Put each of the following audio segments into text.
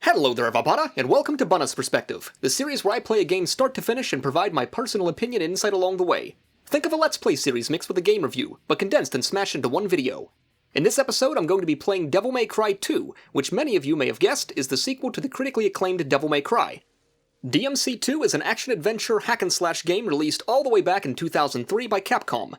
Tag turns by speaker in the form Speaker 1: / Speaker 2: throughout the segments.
Speaker 1: Hello there everybody, and welcome to Bunneh's Perspective, the series where I play a game start to finish and provide my personal opinion and insight along the way. Think of a Let's Play series mixed with a game review, but condensed and smashed into one video. In this episode, I'm going to be playing Devil May Cry 2, which many of you may have guessed is the sequel to the critically acclaimed Devil May Cry. DMC2 is an action-adventure hack-and-slash game released all the way back in 2003 by Capcom.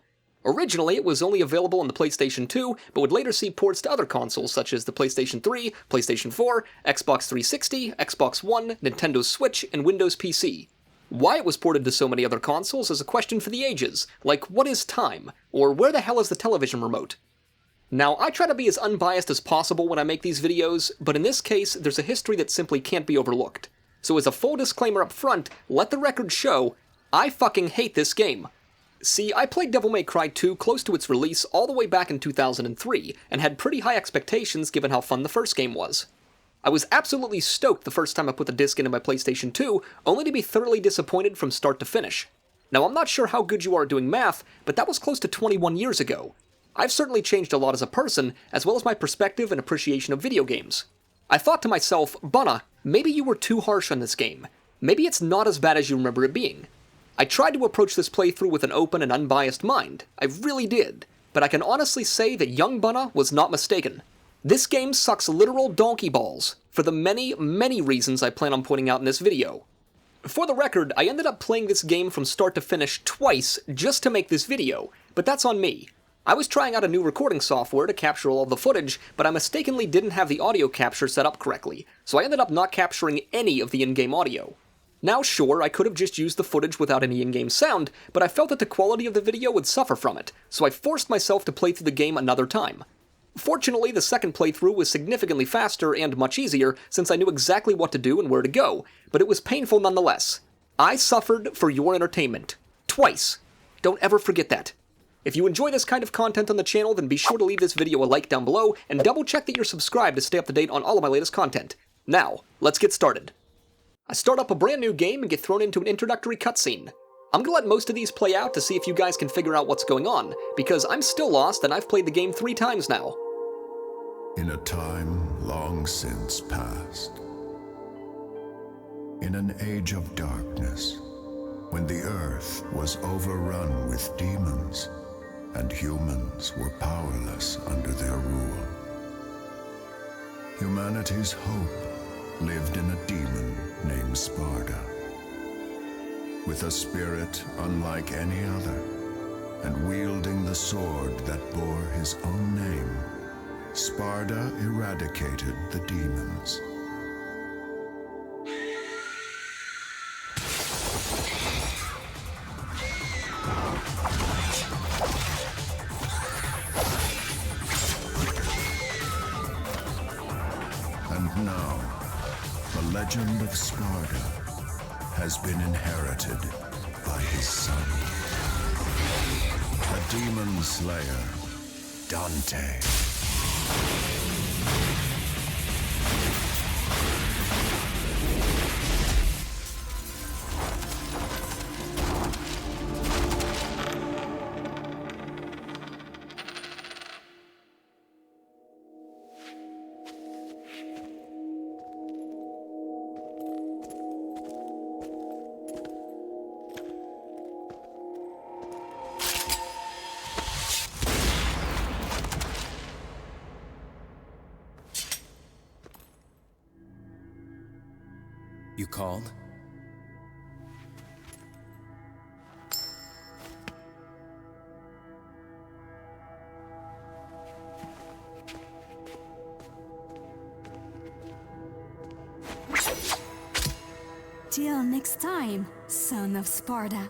Speaker 1: Originally, it was only available on the PlayStation 2, but would later see ports to other consoles such as the PlayStation 3, PlayStation 4, Xbox 360, Xbox One, Nintendo Switch, and Windows PC. Why it was ported to so many other consoles is a question for the ages, like what is time, or where the hell is the television remote? Now, I try to be as unbiased as possible when I make these videos, but in this case, there's a history that simply can't be overlooked. So as a full disclaimer up front, let the record show, I fucking hate this game. See, I played Devil May Cry 2 close to its release all the way back in 2003, and had pretty high expectations given how fun the first game was. I was absolutely stoked the first time I put the disc into my PlayStation 2, only to be thoroughly disappointed from start to finish. Now, I'm not sure how good you are at doing math, but that was close to 21 years ago. I've certainly changed a lot as a person, as well as my perspective and appreciation of video games. I thought to myself, Bunneh, maybe you were too harsh on this game. Maybe it's not as bad as you remember it being. I tried to approach this playthrough with an open and unbiased mind, I really did, but I can honestly say that young Bunneh was not mistaken. This game sucks literal donkey balls, for the many, many reasons I plan on pointing out in this video. For the record, I ended up playing this game from start to finish twice just to make this video, but that's on me. I was trying out a new recording software to capture all of the footage, but I mistakenly didn't have the audio capture set up correctly, so I ended up not capturing any of the in-game audio. Now sure, I could have just used the footage without any in-game sound, but I felt that the quality of the video would suffer from it, so I forced myself to play through the game another time. Fortunately, the second playthrough was significantly faster and much easier since I knew exactly what to do and where to go, but it was painful nonetheless. I suffered for your entertainment. Twice. Don't ever forget that. If you enjoy this kind of content on the channel, then be sure to leave this video a like down below, and double check that you're subscribed to stay up to date on all of my latest content. Now, let's get started. I start up a brand new game and get thrown into an introductory cutscene. I'm gonna let most of these play out to see if you guys can figure out what's going on, because I'm still lost and I've played the game 3 times now.
Speaker 2: In a time long since past, in an age of darkness, when the earth was overrun with demons, and humans were powerless under their rule, humanity's hope lived in a demon named Sparda. With a spirit unlike any other, and wielding the sword that bore his own name, Sparda eradicated the demons. And now, the legend of Sparda has been inherited by his son, the demon slayer, Dante.
Speaker 3: You called?
Speaker 4: Till next time, son of Sparda.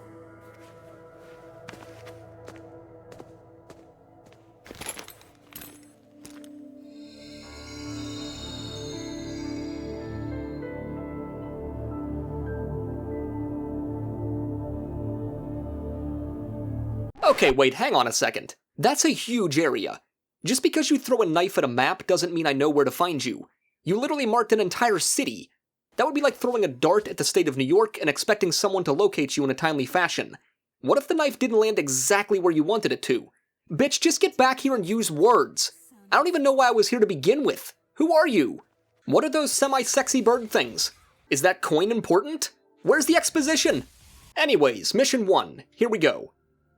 Speaker 1: Okay, wait, hang on a second. That's a huge area. Just because you throw a knife at a map doesn't mean I know where to find you. You literally marked an entire city. That would be like throwing a dart at the state of New York and expecting someone to locate you in a timely fashion. What if the knife didn't land exactly where you wanted it to? Bitch, just get back here and use words. I don't even know why I was here to begin with. Who are you? What are those semi-sexy bird things? Is that coin important? Where's the exposition? Anyways, mission 1. Here we go.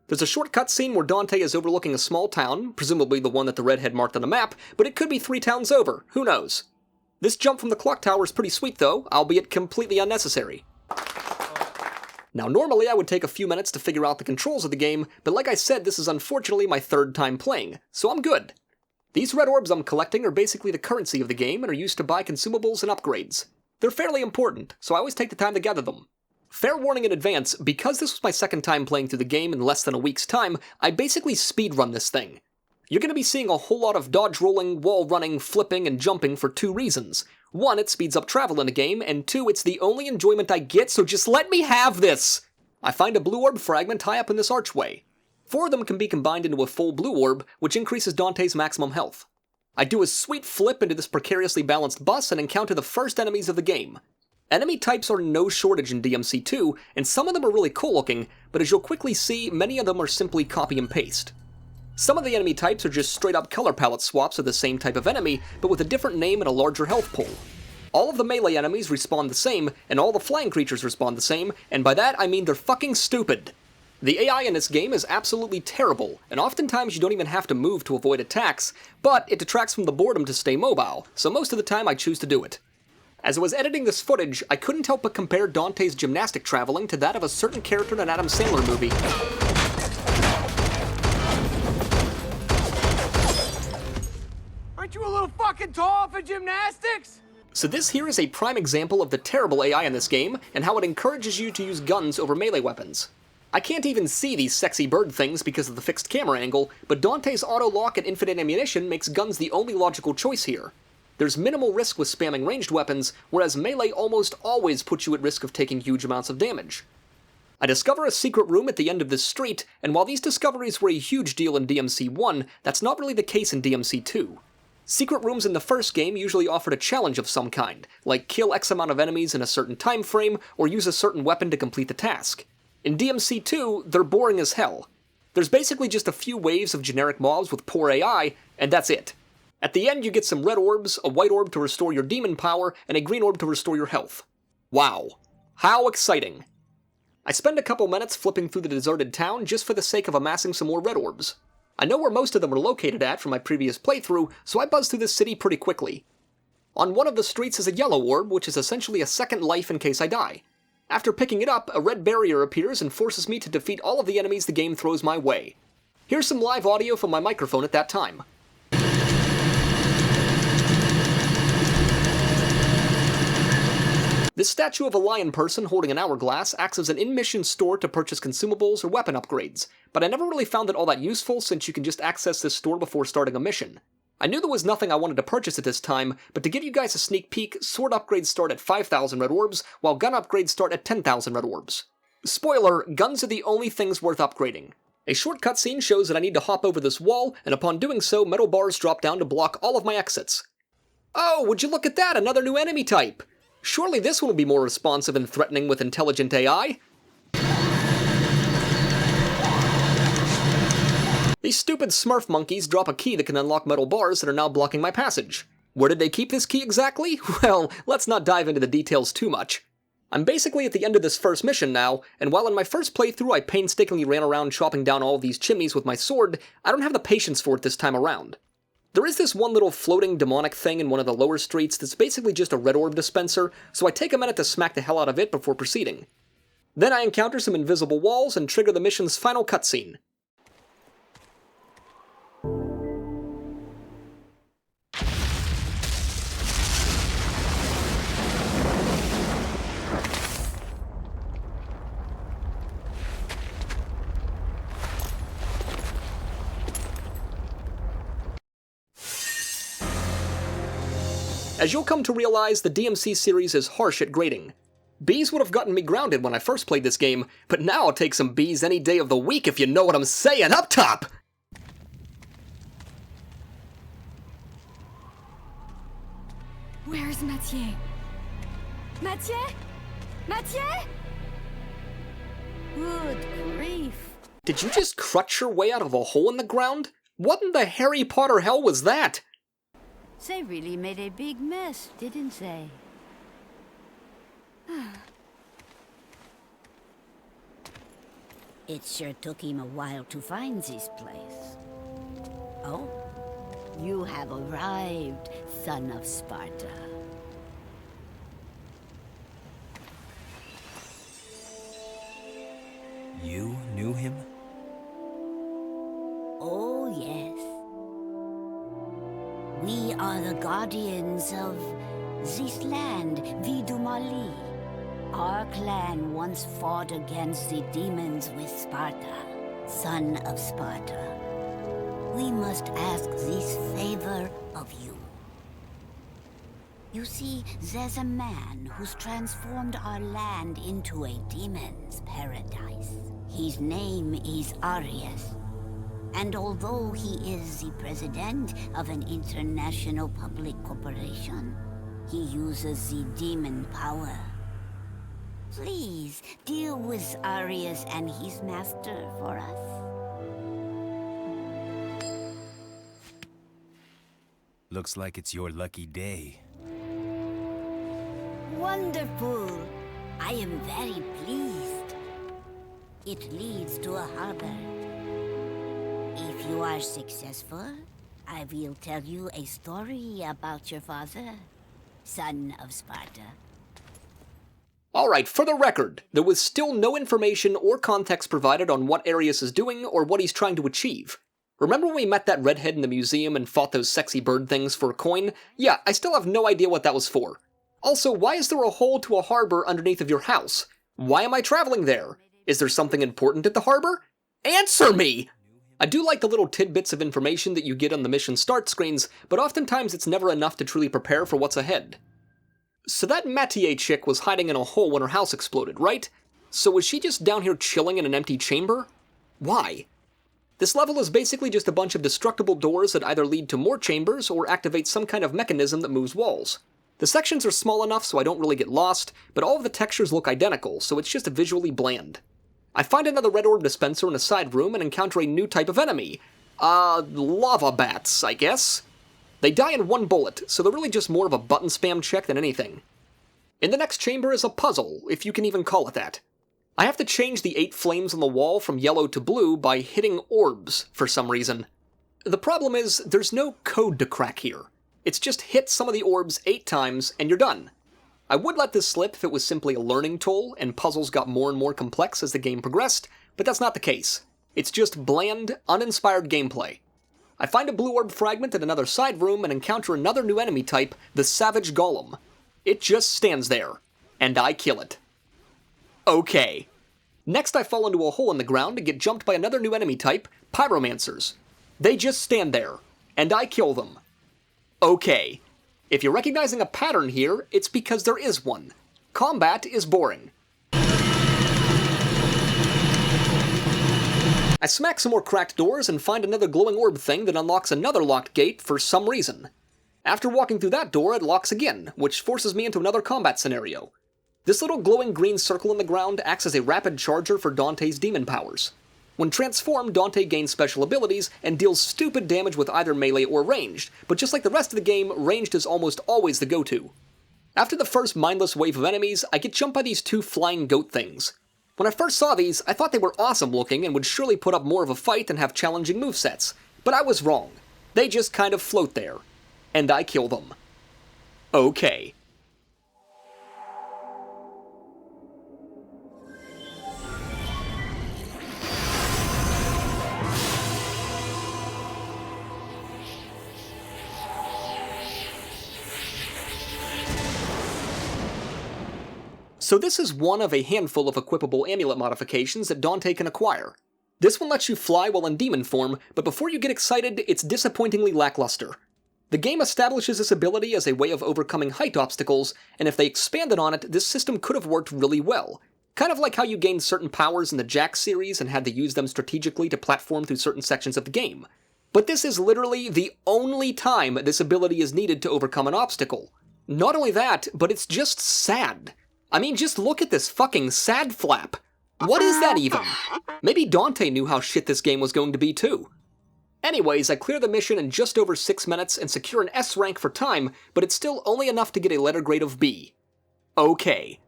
Speaker 1: There's a short cutscene where Dante is overlooking a small town, presumably the one that the redhead marked on the map, but it could be 3 towns over, who knows? This jump from the clock tower is pretty sweet though, albeit completely unnecessary. Now normally I would take a few minutes to figure out the controls of the game, but like I said, this is unfortunately my 3rd time playing, so I'm good. These red orbs I'm collecting are basically the currency of the game and are used to buy consumables and upgrades. They're fairly important, so I always take the time to gather them. Fair warning in advance, because this was my 2nd time playing through the game in less than a week's time, I basically speedrun this thing. You're going to be seeing a whole lot of dodge rolling, wall running, flipping, and jumping for 2 reasons. 1, it speeds up travel in the game, and 2, it's the only enjoyment I get, so just let me have this! I find a blue orb fragment high up in this archway. 4 of them can be combined into a full blue orb, which increases Dante's maximum health. I do a sweet flip into this precariously balanced bus and encounter the first enemies of the game. Enemy types are no shortage in DMC2, and some of them are really cool looking, but as you'll quickly see, many of them are simply copy and paste. Some of the enemy types are just straight up color palette swaps of the same type of enemy, but with a different name and a larger health pool. All of the melee enemies respawn the same, and all the flying creatures respawn the same, and by that I mean they're fucking stupid. The AI in this game is absolutely terrible, and oftentimes you don't even have to move to avoid attacks, but it detracts from the boredom to stay mobile, so most of the time I choose to do it. As I was editing this footage, I couldn't help but compare Dante's gymnastic traveling to that of a certain character in an Adam Sandler movie.
Speaker 3: Aren't you a little fucking tall for gymnastics?
Speaker 1: So this here is a prime example of the terrible AI in this game, and how it encourages you to use guns over melee weapons. I can't even see these sexy bird things because of the fixed camera angle, but Dante's auto-lock and infinite ammunition makes guns the only logical choice here. There's minimal risk with spamming ranged weapons, whereas melee almost always puts you at risk of taking huge amounts of damage. I discover a secret room at the end of this street, and while these discoveries were a huge deal in DMC1, that's not really the case in DMC2. Secret rooms in the first game usually offered a challenge of some kind, like kill X amount of enemies in a certain time frame, or use a certain weapon to complete the task. In DMC2, they're boring as hell. There's basically just a few waves of generic mobs with poor AI, and that's it. At the end you get some red orbs, a white orb to restore your demon power, and a green orb to restore your health. Wow. How exciting. I spend a couple minutes flipping through the deserted town just for the sake of amassing some more red orbs. I know where most of them are located at from my previous playthrough, so I buzz through this city pretty quickly. On one of the streets is a yellow orb, which is essentially a second life in case I die. After picking it up, a red barrier appears and forces me to defeat all of the enemies the game throws my way. Here's some live audio from my microphone at that time. This statue of a lion person holding an hourglass acts as an in-mission store to purchase consumables or weapon upgrades, but I never really found it all that useful since you can just access this store before starting a mission. I knew there was nothing I wanted to purchase at this time, but to give you guys a sneak peek, sword upgrades start at 5,000 red orbs, while gun upgrades start at 10,000 red orbs. Spoiler, guns are the only things worth upgrading. A short cutscene shows that I need to hop over this wall, and upon doing so, metal bars drop down to block all of my exits. Oh, would you look at that, another new enemy type! Surely this one will be more responsive and threatening with intelligent AI. These stupid smurf monkeys drop a key that can unlock metal bars that are now blocking my passage. Where did they keep this key exactly? Well, let's not dive into the details too much. I'm basically at the end of this first mission now, and while in my first playthrough I painstakingly ran around chopping down all of these chimneys with my sword, I don't have the patience for it this time around. There is this one little floating demonic thing in one of the lower streets that's basically just a red orb dispenser, so I take a minute to smack the hell out of it before proceeding. Then I encounter some invisible walls and trigger the mission's final cutscene. As you'll come to realize, the DMC series is harsh at grading. Bees would have gotten me grounded when I first played this game, but now I'll take some bees any day of the week if you know what I'm saying, up top!
Speaker 4: Where's Mathieu? Mathieu? Mathieu? Good grief.
Speaker 1: Did you just crutch your way out of a hole in the ground? What in the Harry Potter hell was that?
Speaker 5: They really made a big mess, didn't they? It sure took him a while to find this place. Oh, you have arrived, son of Sparta.
Speaker 6: You knew him?
Speaker 5: Oh, yes. We are the guardians of this land, Vidumali. Our clan once fought against the demons with Sparta, son of Sparta. We must ask this favor of you. You see, there's a man who's transformed our land into a demon's paradise. His name is Arius. And although he is the president of an international public corporation, he uses the demon power. Please, deal with Arius and his master for us.
Speaker 6: Looks like it's your lucky day.
Speaker 5: Wonderful! I am very pleased. It leads to a harbor. If you are successful, I will tell you a story about your father, son of Sparta.
Speaker 1: Alright, for the record, there was still no information or context provided on what Arius is doing or what he's trying to achieve. Remember when we met that redhead in the museum and fought those sexy bird things for a coin? Yeah, I still have no idea what that was for. Also, why is there a hole to a harbor underneath of your house? Why am I traveling there? Is there something important at the harbor? Answer me! I do like the little tidbits of information that you get on the mission start screens, but oftentimes it's never enough to truly prepare for what's ahead. So that Mathieu chick was hiding in a hole when her house exploded, right? So was she just down here chilling in an empty chamber? Why? This level is basically just a bunch of destructible doors that either lead to more chambers or activate some kind of mechanism that moves walls. The sections are small enough so I don't really get lost, but all of the textures look identical, so it's just visually bland. I find another red orb dispenser in a side room and encounter a new type of enemy. Lava bats, I guess? They die in one bullet, so they're really just more of a button spam check than anything. In the next chamber is a puzzle, if you can even call it that. I have to change the 8 flames on the wall from yellow to blue by hitting orbs for some reason. The problem is, there's no code to crack here. It's just hit some of the orbs 8 times and you're done. I would let this slip if it was simply a learning tool and puzzles got more and more complex as the game progressed, but that's not the case. It's just bland, uninspired gameplay. I find a blue orb fragment in another side room and encounter another new enemy type, the Savage Golem. It just stands there, and I kill it. Okay. Next I fall into a hole in the ground and get jumped by another new enemy type, Pyromancers. They just stand there, and I kill them. Okay. If you're recognizing a pattern here, it's because there is one. Combat is boring. I smack some more cracked doors and find another glowing orb thing that unlocks another locked gate for some reason. After walking through that door, it locks again, which forces me into another combat scenario. This little glowing green circle in the ground acts as a rapid charger for Dante's demon powers. When transformed, Dante gains special abilities and deals stupid damage with either melee or ranged, but just like the rest of the game, ranged is almost always the go-to. After the first mindless wave of enemies, I get jumped by these 2 flying goat things. When I first saw these, I thought they were awesome looking and would surely put up more of a fight and have challenging movesets, but I was wrong. They just kind of float there. And I kill them. Okay. So this is one of a handful of equipable amulet modifications that Dante can acquire. This one lets you fly while in demon form, but before you get excited, it's disappointingly lackluster. The game establishes this ability as a way of overcoming height obstacles, and if they expanded on it, this system could have worked really well. Kind of like how you gained certain powers in the Jack series and had to use them strategically to platform through certain sections of the game. But this is literally the only time this ability is needed to overcome an obstacle. Not only that, but it's just sad. I mean, just look at this fucking sad flap. What is that even? Maybe Dante knew how shit this game was going to be too. Anyways, I clear the mission in just over 6 minutes and secure an S rank for time, but it's still only enough to get a letter grade of B. Okay.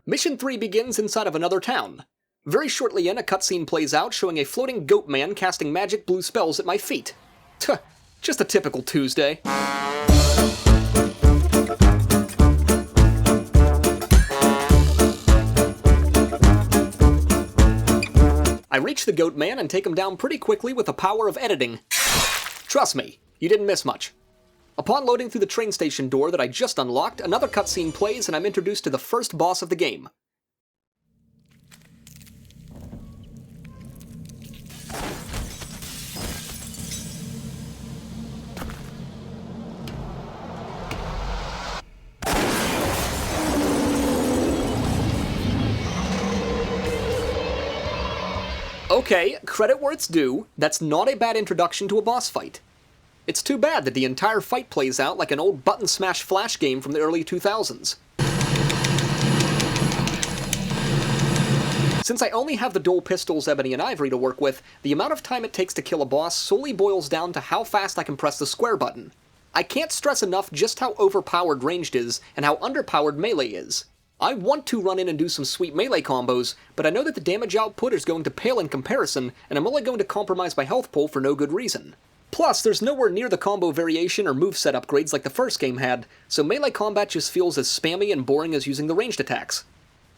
Speaker 1: Mission 3 begins inside of another town. Very shortly in, a cutscene plays out showing a floating goat man casting magic blue spells at my feet. Tuh, just a typical Tuesday. I reach the goat man and take him down pretty quickly with the power of editing. Trust me, you didn't miss much. Upon loading through the train station door that I just unlocked, another cutscene plays and I'm introduced to the first boss of the game. Okay, credit where it's due, that's not a bad introduction to a boss fight. It's too bad that the entire fight plays out like an old button smash flash game from the early 2000s. Since I only have the dual pistols Ebony and Ivory to work with, the amount of time it takes to kill a boss solely boils down to how fast I can press the square button. I can't stress enough just how overpowered ranged is and how underpowered melee is. I want to run in and do some sweet melee combos, but I know that the damage output is going to pale in comparison, and I'm only going to compromise my health pool for no good reason. Plus, there's nowhere near the combo variation or moveset upgrades like the first game had, so melee combat just feels as spammy and boring as using the ranged attacks.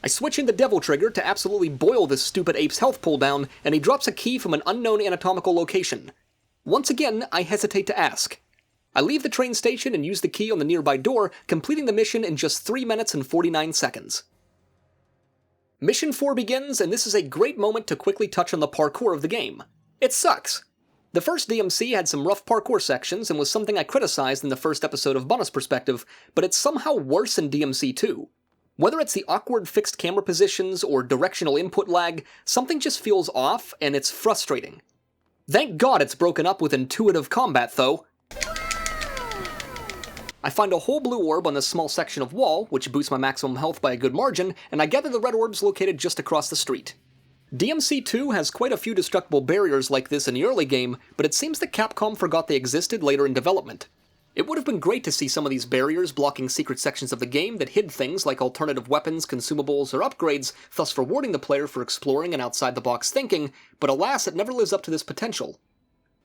Speaker 1: I switch in the Devil Trigger to absolutely boil this stupid ape's health pool down, and he drops a key from an unknown anatomical location. Once again, I hesitate to ask. I leave the train station and use the key on the nearby door, completing the mission in just 3 minutes and 49 seconds. Mission 4 begins, and this is a great moment to quickly touch on the parkour of the game. It sucks. The first DMC had some rough parkour sections and was something I criticized in the first episode of Bunneh's Perspective, but it's somehow worse in DMC 2. Whether it's the awkward fixed camera positions or directional input lag, something just feels off, and it's frustrating. Thank God it's broken up with intuitive combat, though. I find a whole blue orb on this small section of wall, which boosts my maximum health by a good margin, and I gather the red orbs located just across the street. DMC 2 has quite a few destructible barriers like this in the early game, but it seems that Capcom forgot they existed later in development. It would have been great to see some of these barriers blocking secret sections of the game that hid things like alternative weapons, consumables, or upgrades, thus rewarding the player for exploring and outside-the-box thinking, but alas, it never lives up to this potential.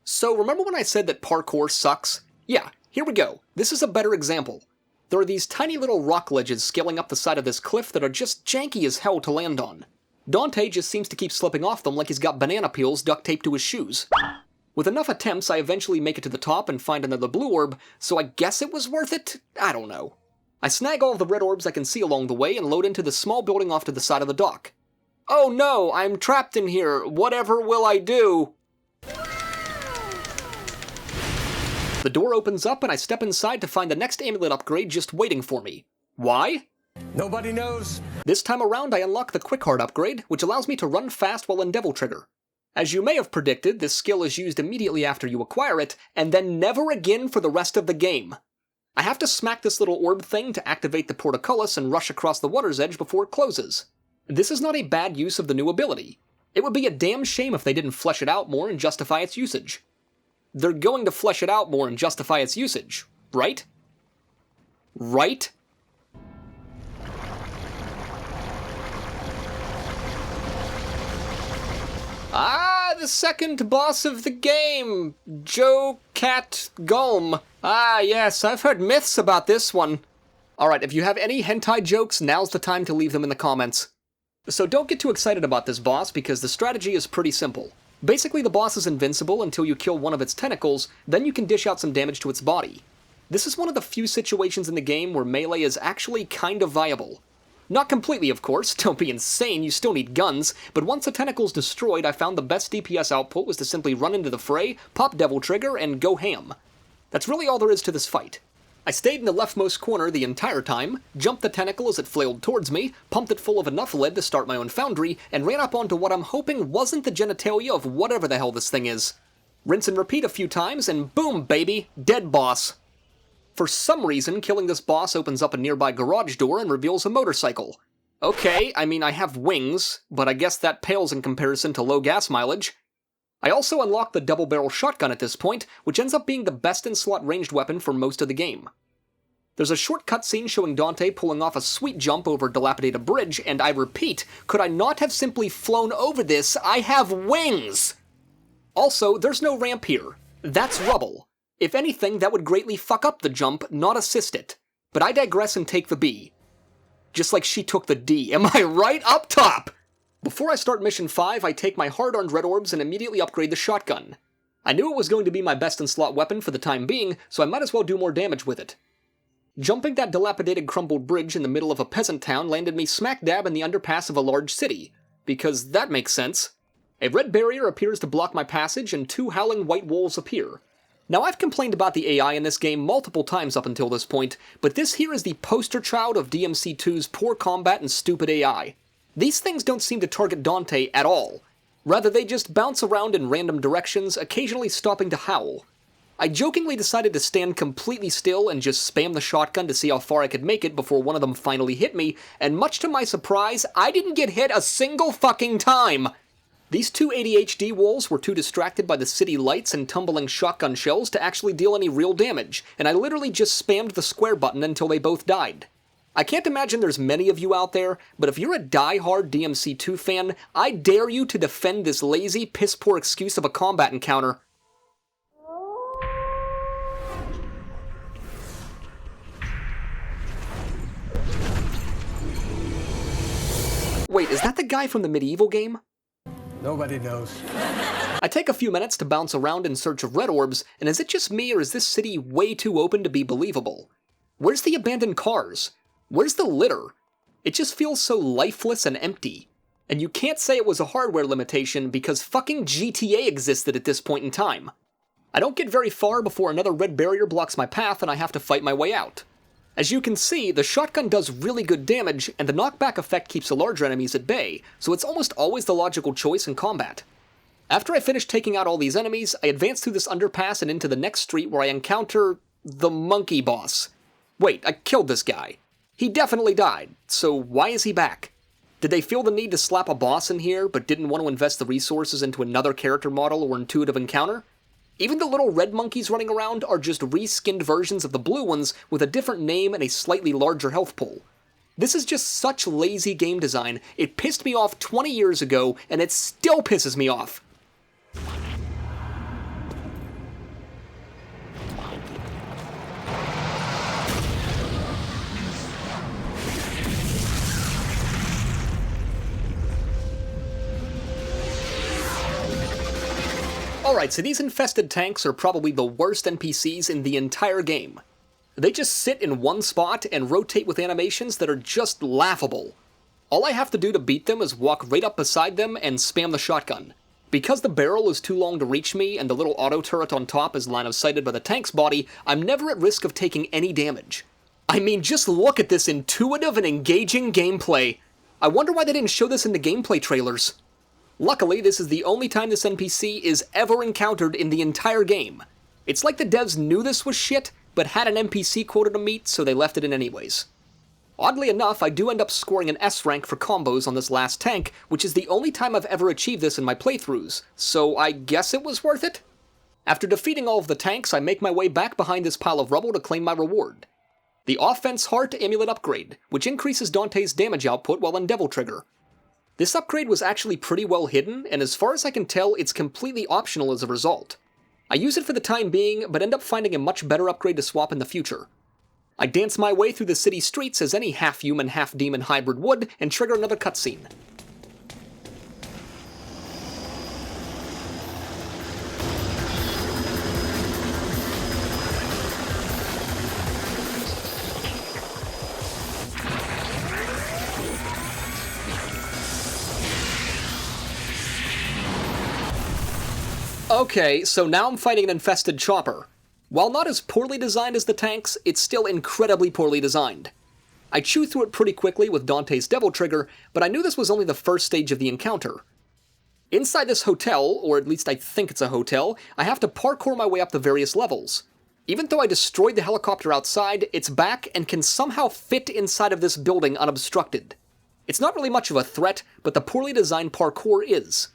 Speaker 1: So remember when I said that parkour sucks? Yeah, here we go. This is a better example. There are these tiny little rock ledges scaling up the side of this cliff that are just janky as hell to land on. Dante just seems to keep slipping off them like he's got banana peels duct taped to his shoes. With enough attempts, I eventually make it to the top and find another blue orb, so I guess it was worth it? I don't know. I snag all of the red orbs I can see along the way and load into the small building off to the side of the dock. Oh no, I'm trapped in here. Whatever will I do? The door opens up and I step inside to find the next amulet upgrade just waiting for me. Why?
Speaker 3: Nobody knows.
Speaker 1: This time around I unlock the Quick Heart upgrade, which allows me to run fast while in Devil Trigger. As you may have predicted, this skill is used immediately after you acquire it, and then never again for the rest of the game. I have to smack this little orb thing to activate the portcullis and rush across the water's edge before it closes. This is not a bad use of the new ability. It would be a damn shame if they didn't flesh it out more and justify its usage. They're going to flesh it out more and justify its usage, right? Right? Ah, the second boss of the game! Joe Cat Gulm. Ah, yes, I've heard myths about this one. Alright, if you have any hentai jokes, now's the time to leave them in the comments. So don't get too excited about this boss, because the strategy is pretty simple. Basically, the boss is invincible until you kill one of its tentacles, then you can dish out some damage to its body. This is one of the few situations in the game where melee is actually kind of viable. Not completely, of course, don't be insane, you still need guns, but once the tentacle's destroyed, I found the best DPS output was to simply run into the fray, pop Devil Trigger, and go ham. That's really all there is to this fight. I stayed in the leftmost corner the entire time, jumped the tentacle as it flailed towards me, pumped it full of enough lead to start my own foundry, and ran up onto what I'm hoping wasn't the genitalia of whatever the hell this thing is. Rinse and repeat a few times, and boom, baby, dead boss. For some reason, killing this boss opens up a nearby garage door and reveals a motorcycle. Okay, I mean I have wings, but I guess that pales in comparison to low gas mileage. I also unlocked the double-barrel shotgun at this point, which ends up being the best-in-slot ranged weapon for most of the game. There's a short cutscene showing Dante pulling off a sweet jump over a dilapidated bridge, and I repeat, could I not have simply flown over this? I have wings! Also, there's no ramp here. That's rubble. If anything, that would greatly fuck up the jump, not assist it. But I digress and take the B. Just like she took the D. Am I right up top? Before I start Mission 5, I take my hard-earned red orbs and immediately upgrade the shotgun. I knew it was going to be my best-in-slot weapon for the time being, so I might as well do more damage with it. Jumping that dilapidated crumbled bridge in the middle of a peasant town landed me smack dab in the underpass of a large city. Because that makes sense. A red barrier appears to block my passage, and 2 howling white wolves appear. Now, I've complained about the AI in this game multiple times up until this point, but this here is the poster child of DMC2's poor combat and stupid AI. These things don't seem to target Dante at all. Rather, they just bounce around in random directions, occasionally stopping to howl. I jokingly decided to stand completely still and just spam the shotgun to see how far I could make it before one of them finally hit me, and much to my surprise, I didn't get hit a single fucking time! These 2 ADHD wolves were too distracted by the city lights and tumbling shotgun shells to actually deal any real damage, and I literally just spammed the square button until they both died. I can't imagine there's many of you out there, but if you're a die-hard DMC2 fan, I dare you to defend this lazy, piss-poor excuse of a combat encounter. Wait, is that the guy from the medieval game?
Speaker 3: Nobody knows.
Speaker 1: I take a few minutes to bounce around in search of red orbs, and is it just me or is this city way too open to be believable? Where's the abandoned cars? Where's the litter? It just feels so lifeless and empty. And you can't say it was a hardware limitation because fucking GTA existed at this point in time. I don't get very far before another red barrier blocks my path and I have to fight my way out. As you can see, the shotgun does really good damage, and the knockback effect keeps the larger enemies at bay, so it's almost always the logical choice in combat. After I finish taking out all these enemies, I advance through this underpass and into the next street where I encounter the monkey boss. Wait, I killed this guy. He definitely died, so why is he back? Did they feel the need to slap a boss in here, but didn't want to invest the resources into another character model or intuitive encounter? Even the little red monkeys running around are just reskinned versions of the blue ones with a different name and a slightly larger health pool. This is just such lazy game design. It pissed me off 20 years ago, and it still pisses me off. Alright, so these infested tanks are probably the worst NPCs in the entire game. They just sit in one spot and rotate with animations that are just laughable. All I have to do to beat them is walk right up beside them and spam the shotgun. Because the barrel is too long to reach me and the little auto turret on top is line of sighted by the tank's body, I'm never at risk of taking any damage. I mean, just look at this intuitive and engaging gameplay. I wonder why they didn't show this in the gameplay trailers. Luckily, this is the only time this NPC is ever encountered in the entire game. It's like the devs knew this was shit, but had an NPC quota to meet, so they left it in anyways. Oddly enough, I do end up scoring an S rank for combos on this last tank, which is the only time I've ever achieved this in my playthroughs, so I guess it was worth it? After defeating all of the tanks, I make my way back behind this pile of rubble to claim my reward. The Offense Heart Amulet upgrade, which increases Dante's damage output while on Devil Trigger. This upgrade was actually pretty well hidden, and as far as I can tell, it's completely optional as a result. I use it for the time being, but end up finding a much better upgrade to swap in the future. I dance my way through the city streets as any half-human, half-demon hybrid would, and trigger another cutscene. Okay, so now I'm fighting an infested chopper. While not as poorly designed as the tanks, it's still incredibly poorly designed. I chew through it pretty quickly with Dante's Devil Trigger, but I knew this was only the first stage of the encounter. Inside this hotel, or at least I think it's a hotel, I have to parkour my way up the various levels. Even though I destroyed the helicopter outside, it's back and can somehow fit inside of this building unobstructed. It's not really much of a threat, but the poorly designed parkour is.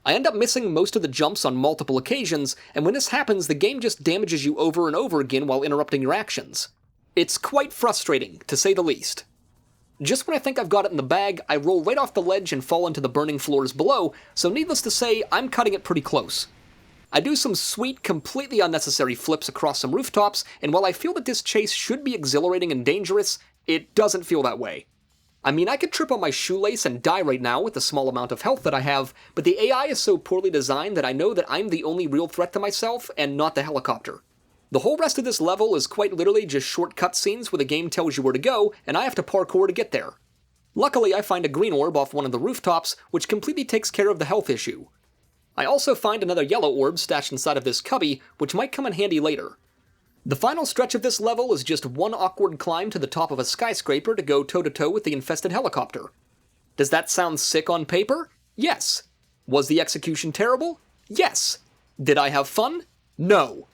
Speaker 1: I end up missing most of the jumps on multiple occasions, and when this happens, the game just damages you over and over again while interrupting your actions. It's quite frustrating, to say the least. Just when I think I've got it in the bag, I roll right off the ledge and fall into the burning floors below, so needless to say, I'm cutting it pretty close. I do some sweet, completely unnecessary flips across some rooftops, and while I feel that this chase should be exhilarating and dangerous, it doesn't feel that way. I mean, I could trip on my shoelace and die right now with the small amount of health that I have, but the AI is so poorly designed that I know that I'm the only real threat to myself, and not the helicopter. The whole rest of this level is quite literally just short cutscenes where the game tells you where to go, and I have to parkour to get there. Luckily, I find a green orb off one of the rooftops, which completely takes care of the health issue. I also find another yellow orb stashed inside of this cubby, which might come in handy later. The final stretch of this level is just one awkward climb to the top of a skyscraper to go toe-to-toe with the infested helicopter. Does that sound sick on paper? Yes. Was the execution terrible? Yes. Did I have fun? No.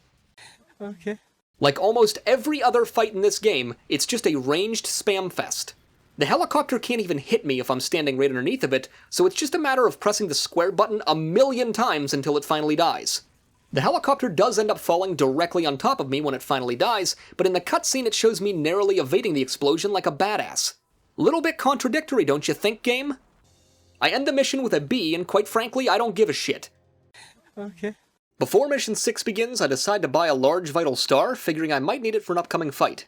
Speaker 7: Okay.
Speaker 1: Like almost every other fight in this game, it's just a ranged spam fest. The helicopter can't even hit me if I'm standing right underneath of it, so it's just a matter of pressing the square button a million times until it finally dies. The helicopter does end up falling directly on top of me when it finally dies, but in the cutscene it shows me narrowly evading the explosion like a badass. Little bit contradictory, don't you think, game? I end the mission with a B, and quite frankly, I don't give a shit.
Speaker 7: Okay.
Speaker 1: Before Mission 6 begins, I decide to buy a large vital star, figuring I might need it for an upcoming fight.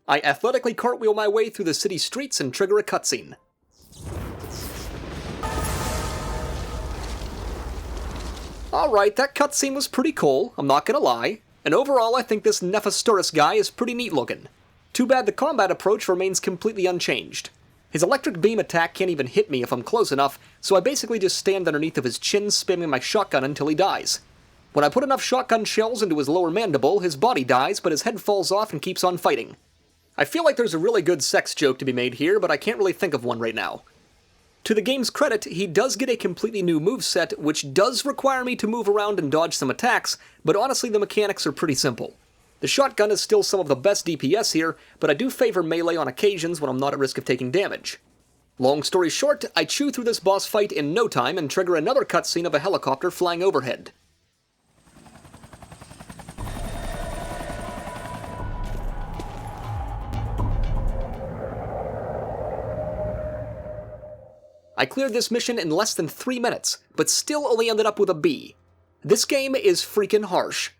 Speaker 1: I athletically cartwheel my way through the city streets and trigger a cutscene. Alright, that cutscene was pretty cool, I'm not gonna lie, and overall I think this Nephastorus guy is pretty neat looking. Too bad the combat approach remains completely unchanged. His electric beam attack can't even hit me if I'm close enough, so I basically just stand underneath of his chin spamming my shotgun until he dies. When I put enough shotgun shells into his lower mandible, his body dies, but his head falls off and keeps on fighting. I feel like there's a really good sex joke to be made here, but I can't really think of one right now. To the game's credit, he does get a completely new moveset, which does require me to move around and dodge some attacks, but honestly the mechanics are pretty simple. The shotgun is still some of the best DPS here, but I do favor melee on occasions when I'm not at risk of taking damage. Long story short, I chew through this boss fight in no time and trigger another cutscene of a helicopter flying overhead. I cleared this mission in less than 3 minutes, but still only ended up with a B. This game is freaking harsh.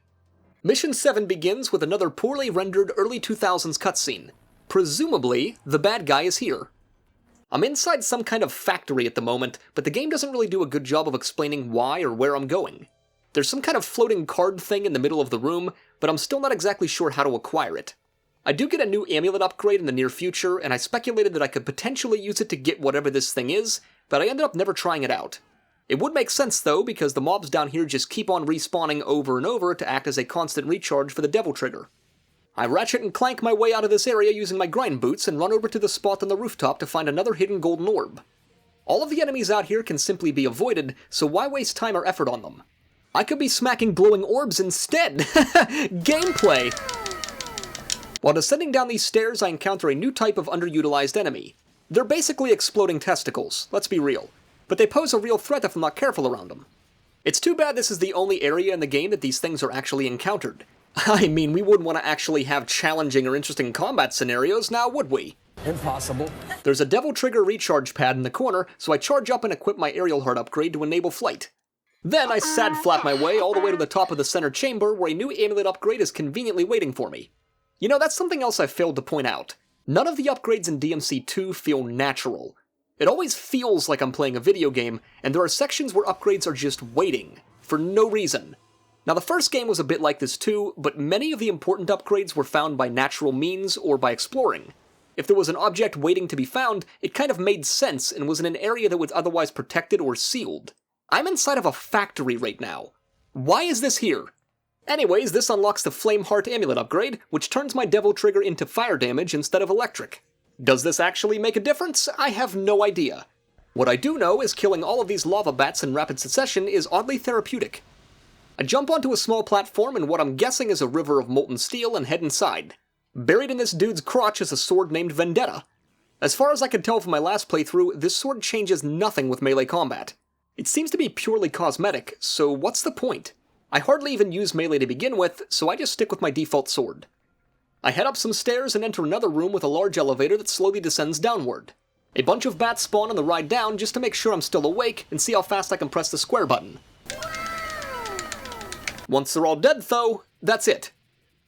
Speaker 1: Mission 7 begins with another poorly rendered early 2000s cutscene. Presumably, the bad guy is here. I'm inside some kind of factory at the moment, but the game doesn't really do a good job of explaining why or where I'm going. There's some kind of floating card thing in the middle of the room, but I'm still not exactly sure how to acquire it. I do get a new amulet upgrade in the near future, and I speculated that I could potentially use it to get whatever this thing is, but I ended up never trying it out. It would make sense though, because the mobs down here just keep on respawning over and over to act as a constant recharge for the devil trigger. I ratchet and clank my way out of this area using my grind boots and run over to the spot on the rooftop to find another hidden golden orb. All of the enemies out here can simply be avoided, so why waste time or effort on them? I could be smacking glowing orbs instead! Gameplay! While descending down these stairs, I encounter a new type of underutilized enemy. They're basically exploding testicles, let's be real, but they pose a real threat if I'm not careful around them. It's too bad this is the only area in the game that these things are actually encountered. I mean, we wouldn't want to actually have challenging or interesting combat scenarios, now would we?
Speaker 3: Impossible.
Speaker 1: There's a devil trigger recharge pad in the corner, so I charge up and equip my aerial heart upgrade to enable flight. Then I sad flap my way all the way to the top of the center chamber where a new amulet upgrade is conveniently waiting for me. You know, that's something else I failed to point out. None of the upgrades in DMC2 feel natural. It always feels like I'm playing a video game, and there are sections where upgrades are just waiting, for no reason. Now the first game was a bit like this too, but many of the important upgrades were found by natural means or by exploring. If there was an object waiting to be found, it kind of made sense and was in an area that was otherwise protected or sealed. I'm inside of a factory right now. Why is this here? Anyways, this unlocks the Flameheart amulet upgrade, which turns my devil trigger into fire damage instead of electric. Does this actually make a difference? I have no idea. What I do know is killing all of these lava bats in rapid succession is oddly therapeutic. I jump onto a small platform in what I'm guessing is a river of molten steel and head inside. Buried in this dude's crotch is a sword named Vendetta. As far as I could tell from my last playthrough, this sword changes nothing with melee combat. It seems to be purely cosmetic, so what's the point? I hardly even use melee to begin with, so I just stick with my default sword. I head up some stairs and enter another room with a large elevator that slowly descends downward. A bunch of bats spawn on the ride down just to make sure I'm still awake and see how fast I can press the square button. Once they're all dead though, that's it.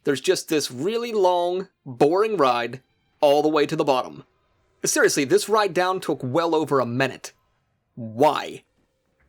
Speaker 1: There's just this really long, boring ride all the way to the bottom. Seriously, this ride down took well over a minute. Why?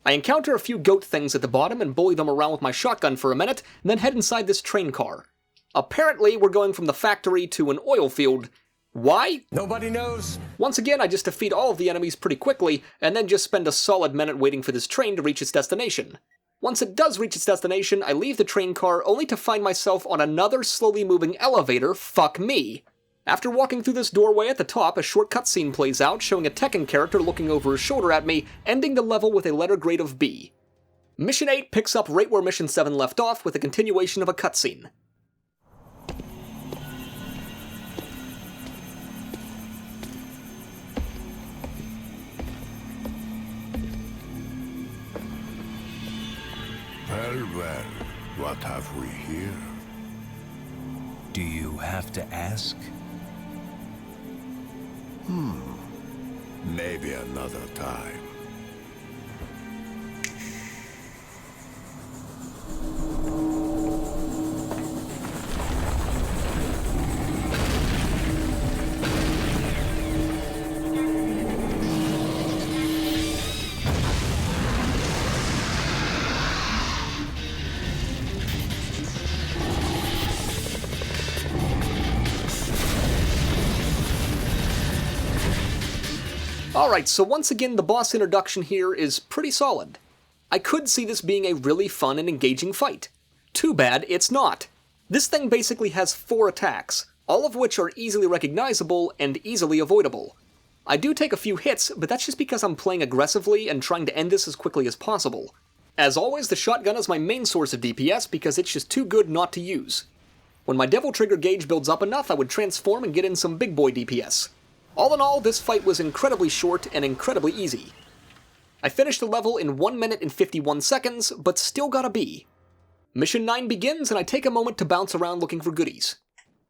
Speaker 1: I encounter a few goat things at the bottom and bully them around with my shotgun for a minute, and then head inside this train car. Apparently, we're going from the factory to an oil field. Why?
Speaker 3: Nobody knows.
Speaker 1: Once again, I just defeat all of the enemies pretty quickly, and then just spend a solid minute waiting for this train to reach its destination. Once it does reach its destination, I leave the train car only to find myself on another slowly moving elevator. Fuck me. After walking through this doorway at the top, a short cutscene plays out, showing a Tekken character looking over his shoulder at me, ending the level with a letter grade of B. Mission 8 picks up right where Mission 7 left off, with a continuation of a cutscene.
Speaker 2: Well, what have we here?
Speaker 6: Do you have to ask?
Speaker 2: Maybe another time.
Speaker 1: Alright, so once again the boss introduction here is pretty solid. I could see this being a really fun and engaging fight. Too bad it's not. This thing basically has 4 attacks, all of which are easily recognizable and easily avoidable. I do take a few hits, but that's just because I'm playing aggressively and trying to end this as quickly as possible. As always, the shotgun is my main source of DPS because it's just too good not to use. When my Devil Trigger gauge builds up enough, I would transform and get in some big boy DPS. All in all, this fight was incredibly short and incredibly easy. I finished the level in 1 minute and 51 seconds, but still got a B. Mission 9 begins, and I take a moment to bounce around looking for goodies.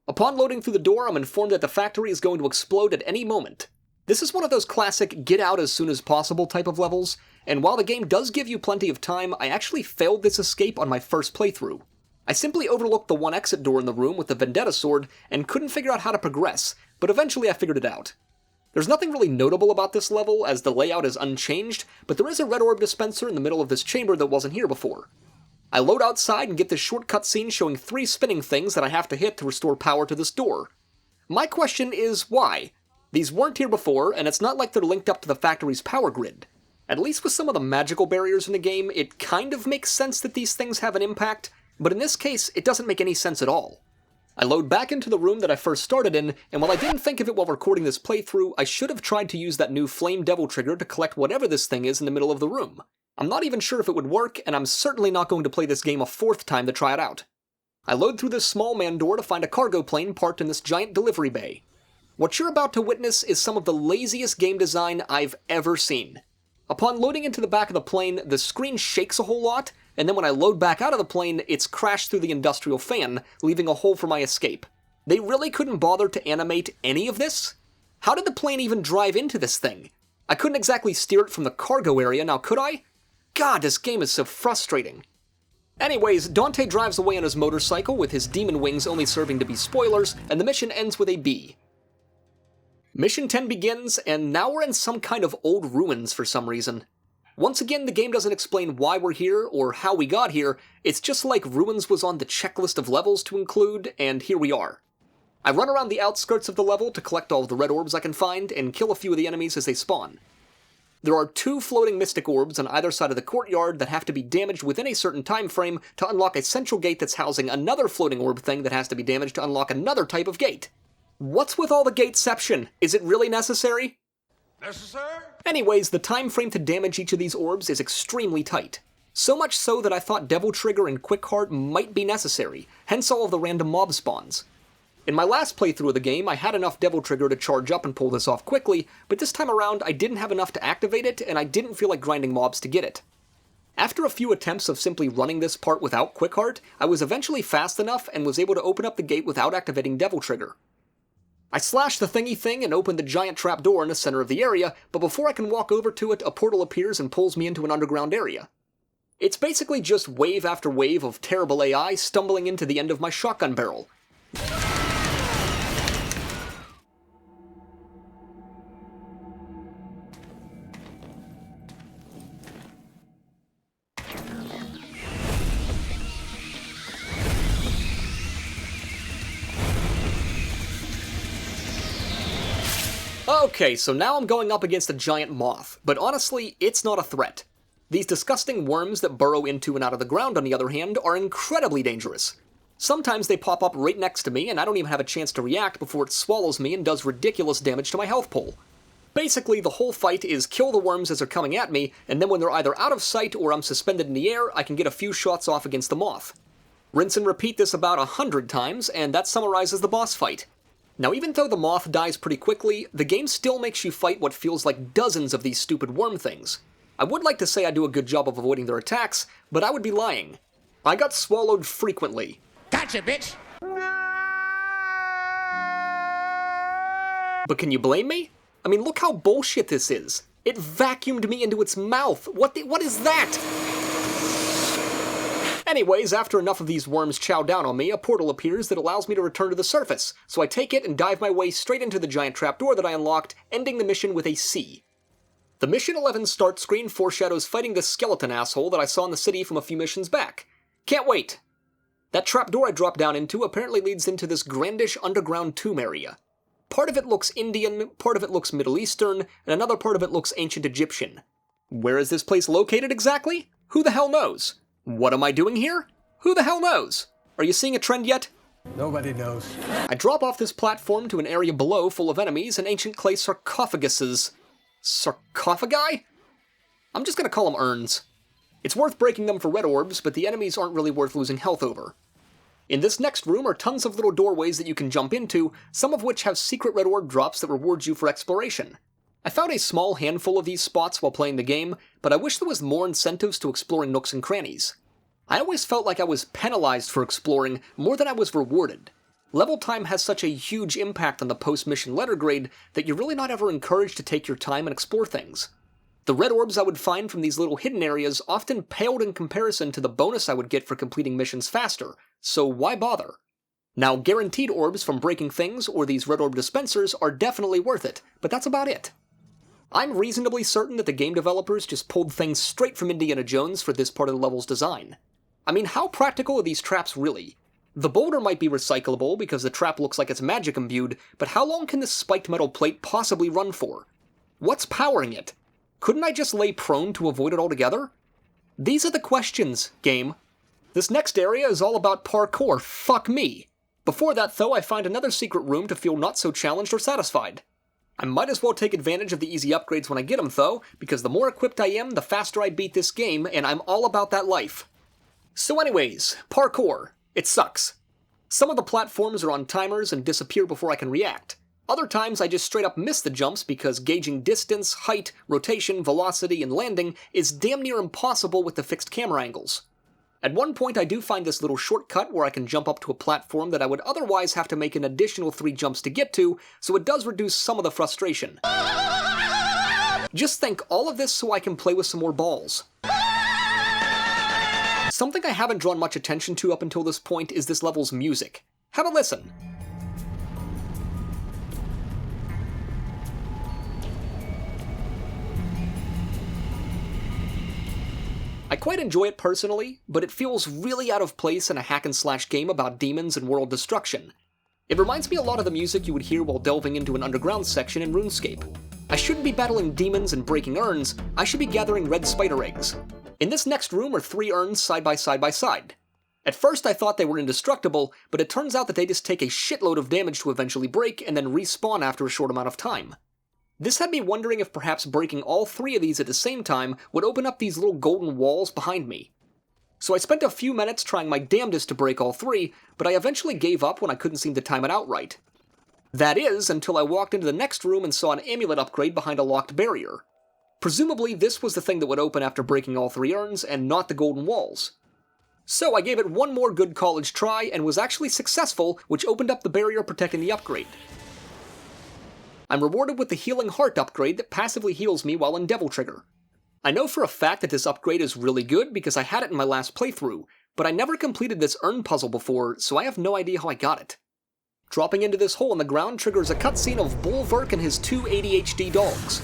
Speaker 1: Upon loading through the door, I'm informed that the factory is going to explode at any moment. This is one of those classic get out as soon as possible type of levels, and while the game does give you plenty of time, I actually failed this escape on my first playthrough. I simply overlooked the one exit door in the room with the Vendetta sword and couldn't figure out how to progress, but eventually I figured it out. There's nothing really notable about this level, as the layout is unchanged, but there is a red orb dispenser in the middle of this chamber that wasn't here before. I load outside and get this short cutscene showing 3 spinning things that I have to hit to restore power to this door. My question is, why? These weren't here before, and it's not like they're linked up to the factory's power grid. At least with some of the magical barriers in the game, it kind of makes sense that these things have an impact, but in this case, it doesn't make any sense at all. I load back into the room that I first started in, and while I didn't think of it while recording this playthrough, I should have tried to use that new Flame Devil Trigger to collect whatever this thing is in the middle of the room. I'm not even sure if it would work, and I'm certainly not going to play this game a 4th time to try it out. I load through this small man door to find a cargo plane parked in this giant delivery bay. What you're about to witness is some of the laziest game design I've ever seen. Upon loading into the back of the plane, the screen shakes a whole lot, and then when I load back out of the plane, it's crashed through the industrial fan, leaving a hole for my escape. They really couldn't bother to animate any of this? How did the plane even drive into this thing? I couldn't exactly steer it from the cargo area, now could I? God, this game is so frustrating. Anyways, Dante drives away on his motorcycle with his demon wings only serving to be spoilers, and the mission ends with a B. Mission 10 begins, and now we're in some kind of old ruins for some reason. Once again, the game doesn't explain why we're here or how we got here, it's just like ruins was on the checklist of levels to include, and here we are. I run around the outskirts of the level to collect all of the red orbs I can find and kill a few of the enemies as they spawn. There are 2 floating mystic orbs on either side of the courtyard that have to be damaged within a certain time frame to unlock a central gate that's housing another floating orb thing that has to be damaged to unlock another type of gate. What's with all the gateception? Is it really necessary?
Speaker 3: Necessary?
Speaker 1: Anyways, the time frame to damage each of these orbs is extremely tight. So much so that I thought Devil Trigger and Quick Heart might be necessary, hence all of the random mob spawns. In my last playthrough of the game, I had enough Devil Trigger to charge up and pull this off quickly, but this time around I didn't have enough to activate it, and I didn't feel like grinding mobs to get it. After a few attempts of simply running this part without Quick Heart, I was eventually fast enough and was able to open up the gate without activating Devil Trigger. I slashed the thingy thing and opened the giant trapdoor in the center of the area, but before I can walk over to it, a portal appears and pulls me into an underground area. It's basically just wave after wave of terrible AI stumbling into the end of my shotgun barrel. Okay, so now I'm going up against a giant moth, but honestly, it's not a threat. These disgusting worms that burrow into and out of the ground, on the other hand, are incredibly dangerous. Sometimes they pop up right next to me, and I don't even have a chance to react before it swallows me and does ridiculous damage to my health pool. Basically, the whole fight is kill the worms as they're coming at me, and then when they're either out of sight or I'm suspended in the air, I can get a few shots off against the moth. Rinse and repeat this about 100 times, and that summarizes the boss fight. Now, even though the moth dies pretty quickly, the game still makes you fight what feels like dozens of these stupid worm things. I would like to say I do a good job of avoiding their attacks, but I would be lying. I got swallowed frequently.
Speaker 3: Gotcha, bitch!
Speaker 1: But can you blame me? I mean, look how bullshit this is. It vacuumed me into its mouth. What is that? Anyways, after enough of these worms chow down on me, a portal appears that allows me to return to the surface, so I take it and dive my way straight into the giant trapdoor that I unlocked, ending the mission with a C. The Mission 11 start screen foreshadows fighting this skeleton asshole that I saw in the city from a few missions back. Can't wait! That trapdoor I dropped down into apparently leads into this grandish underground tomb area. Part of it looks Indian, part of it looks Middle Eastern, and another part of it looks ancient Egyptian. Where is this place located exactly? Who the hell knows? What am I doing here? Who the hell knows? Are you seeing a trend yet?
Speaker 7: Nobody knows.
Speaker 1: I drop off this platform to an area below full of enemies and ancient clay sarcophaguses. Sarcophagi? I'm just gonna call them urns. It's worth breaking them for red orbs, but the enemies aren't really worth losing health over. In this next room are tons of little doorways that you can jump into, some of which have secret red orb drops that reward you for exploration. I found a small handful of these spots while playing the game, but I wish there was more incentives to exploring nooks and crannies. I always felt like I was penalized for exploring more than I was rewarded. Level time has such a huge impact on the post-mission letter grade that you're really not ever encouraged to take your time and explore things. The red orbs I would find from these little hidden areas often paled in comparison to the bonus I would get for completing missions faster, so why bother? Now, guaranteed orbs from breaking things or these red orb dispensers are definitely worth it, but that's about it. I'm reasonably certain that the game developers just pulled things straight from Indiana Jones for this part of the level's design. I mean, how practical are these traps really? The boulder might be recyclable because the trap looks like it's magic imbued, but how long can this spiked metal plate possibly run for? What's powering it? Couldn't I just lay prone to avoid it altogether? These are the questions, game. This next area is all about parkour, fuck me. Before that though, I find another secret room to feel not so challenged or satisfied. I might as well take advantage of the easy upgrades when I get them though, because the more equipped I am, the faster I beat this game, and I'm all about that life. So anyways, parkour. It sucks. Some of the platforms are on timers and disappear before I can react. Other times I just straight up miss the jumps because gauging distance, height, rotation, velocity, and landing is damn near impossible with the fixed camera angles. At one point I do find this little shortcut where I can jump up to a platform that I would otherwise have to make an additional 3 jumps to get to, so it does reduce some of the frustration. Just think, all of this so I can play with some more balls. Something I haven't drawn much attention to up until this point is this level's music. Have a listen. I quite enjoy it personally, but it feels really out of place in a hack-and-slash game about demons and world destruction. It reminds me a lot of the music you would hear while delving into an underground section in RuneScape. I shouldn't be battling demons and breaking urns, I should be gathering red spider eggs. In this next room are 3 urns side by side. At first I thought they were indestructible, but it turns out that they just take a shitload of damage to eventually break and then respawn after a short amount of time. This had me wondering if perhaps breaking all 3 of these at the same time would open up these little golden walls behind me. So I spent a few minutes trying my damnedest to break all three, but I eventually gave up when I couldn't seem to time it out right. That is, until I walked into the next room and saw an amulet upgrade behind a locked barrier. Presumably this was the thing that would open after breaking all three urns, and not the golden walls. So I gave it one more good college try, and was actually successful, which opened up the barrier protecting the upgrade. I'm rewarded with the Healing Heart upgrade that passively heals me while in Devil Trigger. I know for a fact that this upgrade is really good because I had it in my last playthrough, but I never completed this urn puzzle before, so I have no idea how I got it. Dropping into this hole in the ground triggers a cutscene of Bulwark and his 2 ADHD dogs.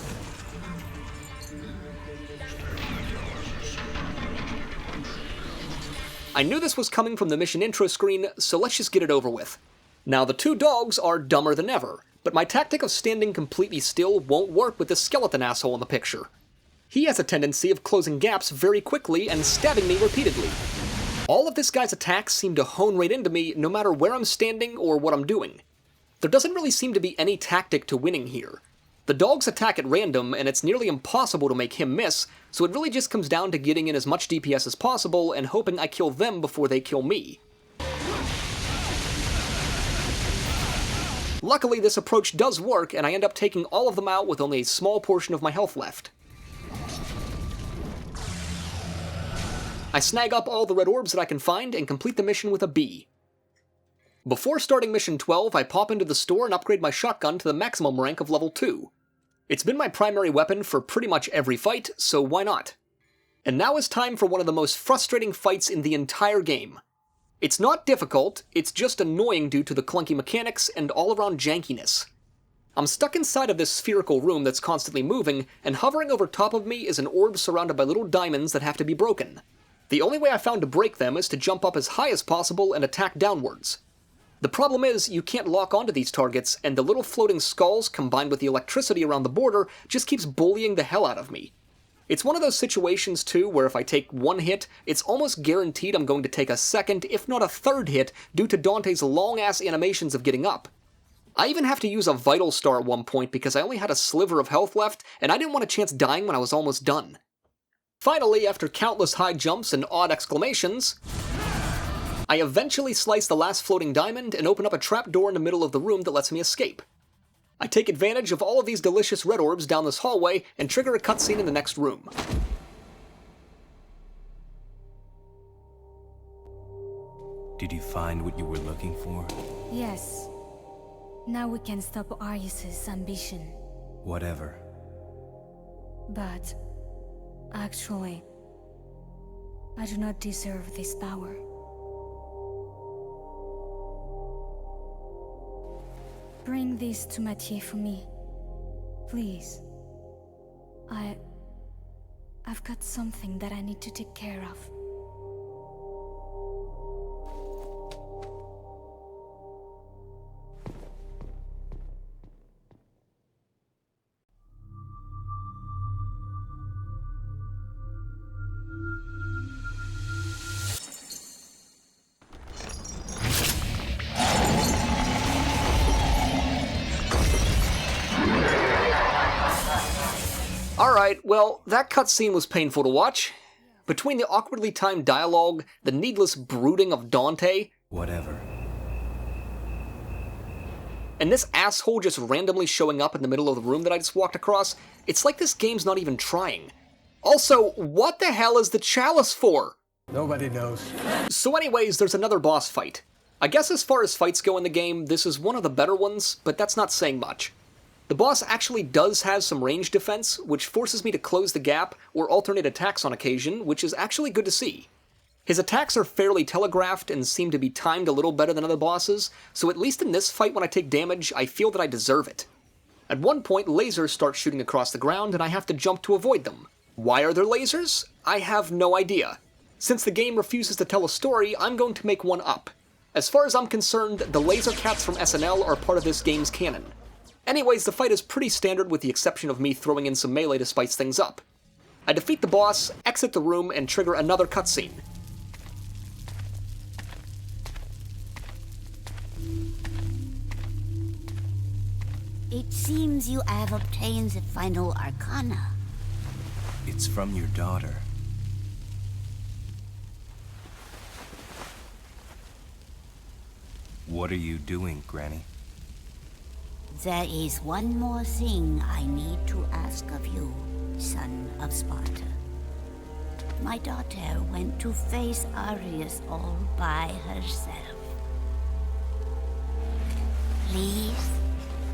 Speaker 1: I knew this was coming from the mission intro screen, so let's just get it over with. Now the 2 dogs are dumber than ever, but my tactic of standing completely still won't work with this skeleton asshole in the picture. He has a tendency of closing gaps very quickly and stabbing me repeatedly. All of this guy's attacks seem to hone right into me no matter where I'm standing or what I'm doing. There doesn't really seem to be any tactic to winning here. The dogs attack at random, and it's nearly impossible to make him miss, so it really just comes down to getting in as much DPS as possible and hoping I kill them before they kill me. Luckily, this approach does work, and I end up taking all of them out with only a small portion of my health left. I snag up all the red orbs that I can find and complete the mission with a B. Before starting mission 12, I pop into the store and upgrade my shotgun to the maximum rank of level 2. It's been my primary weapon for pretty much every fight, so why not? And now is time for one of the most frustrating fights in the entire game. It's not difficult, it's just annoying due to the clunky mechanics and all-around jankiness. I'm stuck inside of this spherical room that's constantly moving, and hovering over top of me is an orb surrounded by little diamonds that have to be broken. The only way I found to break them is to jump up as high as possible and attack downwards. The problem is, you can't lock onto these targets, and the little floating skulls combined with the electricity around the border just keeps bullying the hell out of me. It's one of those situations too where if I take one hit, it's almost guaranteed I'm going to take a second, if not a third hit, due to Dante's long-ass animations of getting up. I even have to use a Vital Star at one point because I only had a sliver of health left, and I didn't want a chance dying when I was almost done. Finally, after countless high jumps and odd exclamations, I eventually slice the last floating diamond and open up a trapdoor in the middle of the room that lets me escape. I take advantage of all of these delicious red orbs down this hallway and trigger a cutscene in the next room.
Speaker 6: Did you find what you were looking for?
Speaker 4: Yes. Now we can stop Arius's ambition.
Speaker 6: Whatever.
Speaker 4: But actually, I do not deserve this power. Bring this to Mathieu for me, please. I've got something that I need to take care of.
Speaker 1: Alright, well, that cutscene was painful to watch. Between the awkwardly timed dialogue, the needless brooding of Dante,
Speaker 6: Whatever.
Speaker 1: and this asshole just randomly showing up in the middle of the room that I just walked across, it's like this game's not even trying. Also, what the hell is the chalice for?
Speaker 3: Nobody knows.
Speaker 1: So anyways, there's another boss fight. I guess as far as fights go in the game, this is one of the better ones, but that's not saying much. The boss actually does have some range defense, which forces me to close the gap or alternate attacks on occasion, which is actually good to see. His attacks are fairly telegraphed and seem to be timed a little better than other bosses, so at least in this fight when I take damage, I feel that I deserve it. At one point, lasers start shooting across the ground and I have to jump to avoid them. Why are there lasers? I have no idea. Since the game refuses to tell a story, I'm going to make one up. As far as I'm concerned, the laser cats from SNL are part of this game's canon. Anyways, the fight is pretty standard with the exception of me throwing in some melee to spice things up. I defeat the boss, exit the room, and trigger another cutscene.
Speaker 5: It seems you have obtained the final arcana.
Speaker 6: It's from your daughter. What are you doing, Granny?
Speaker 5: There is one more thing I need to ask of you, son of Sparta. My daughter went to face Arius all by herself. Please,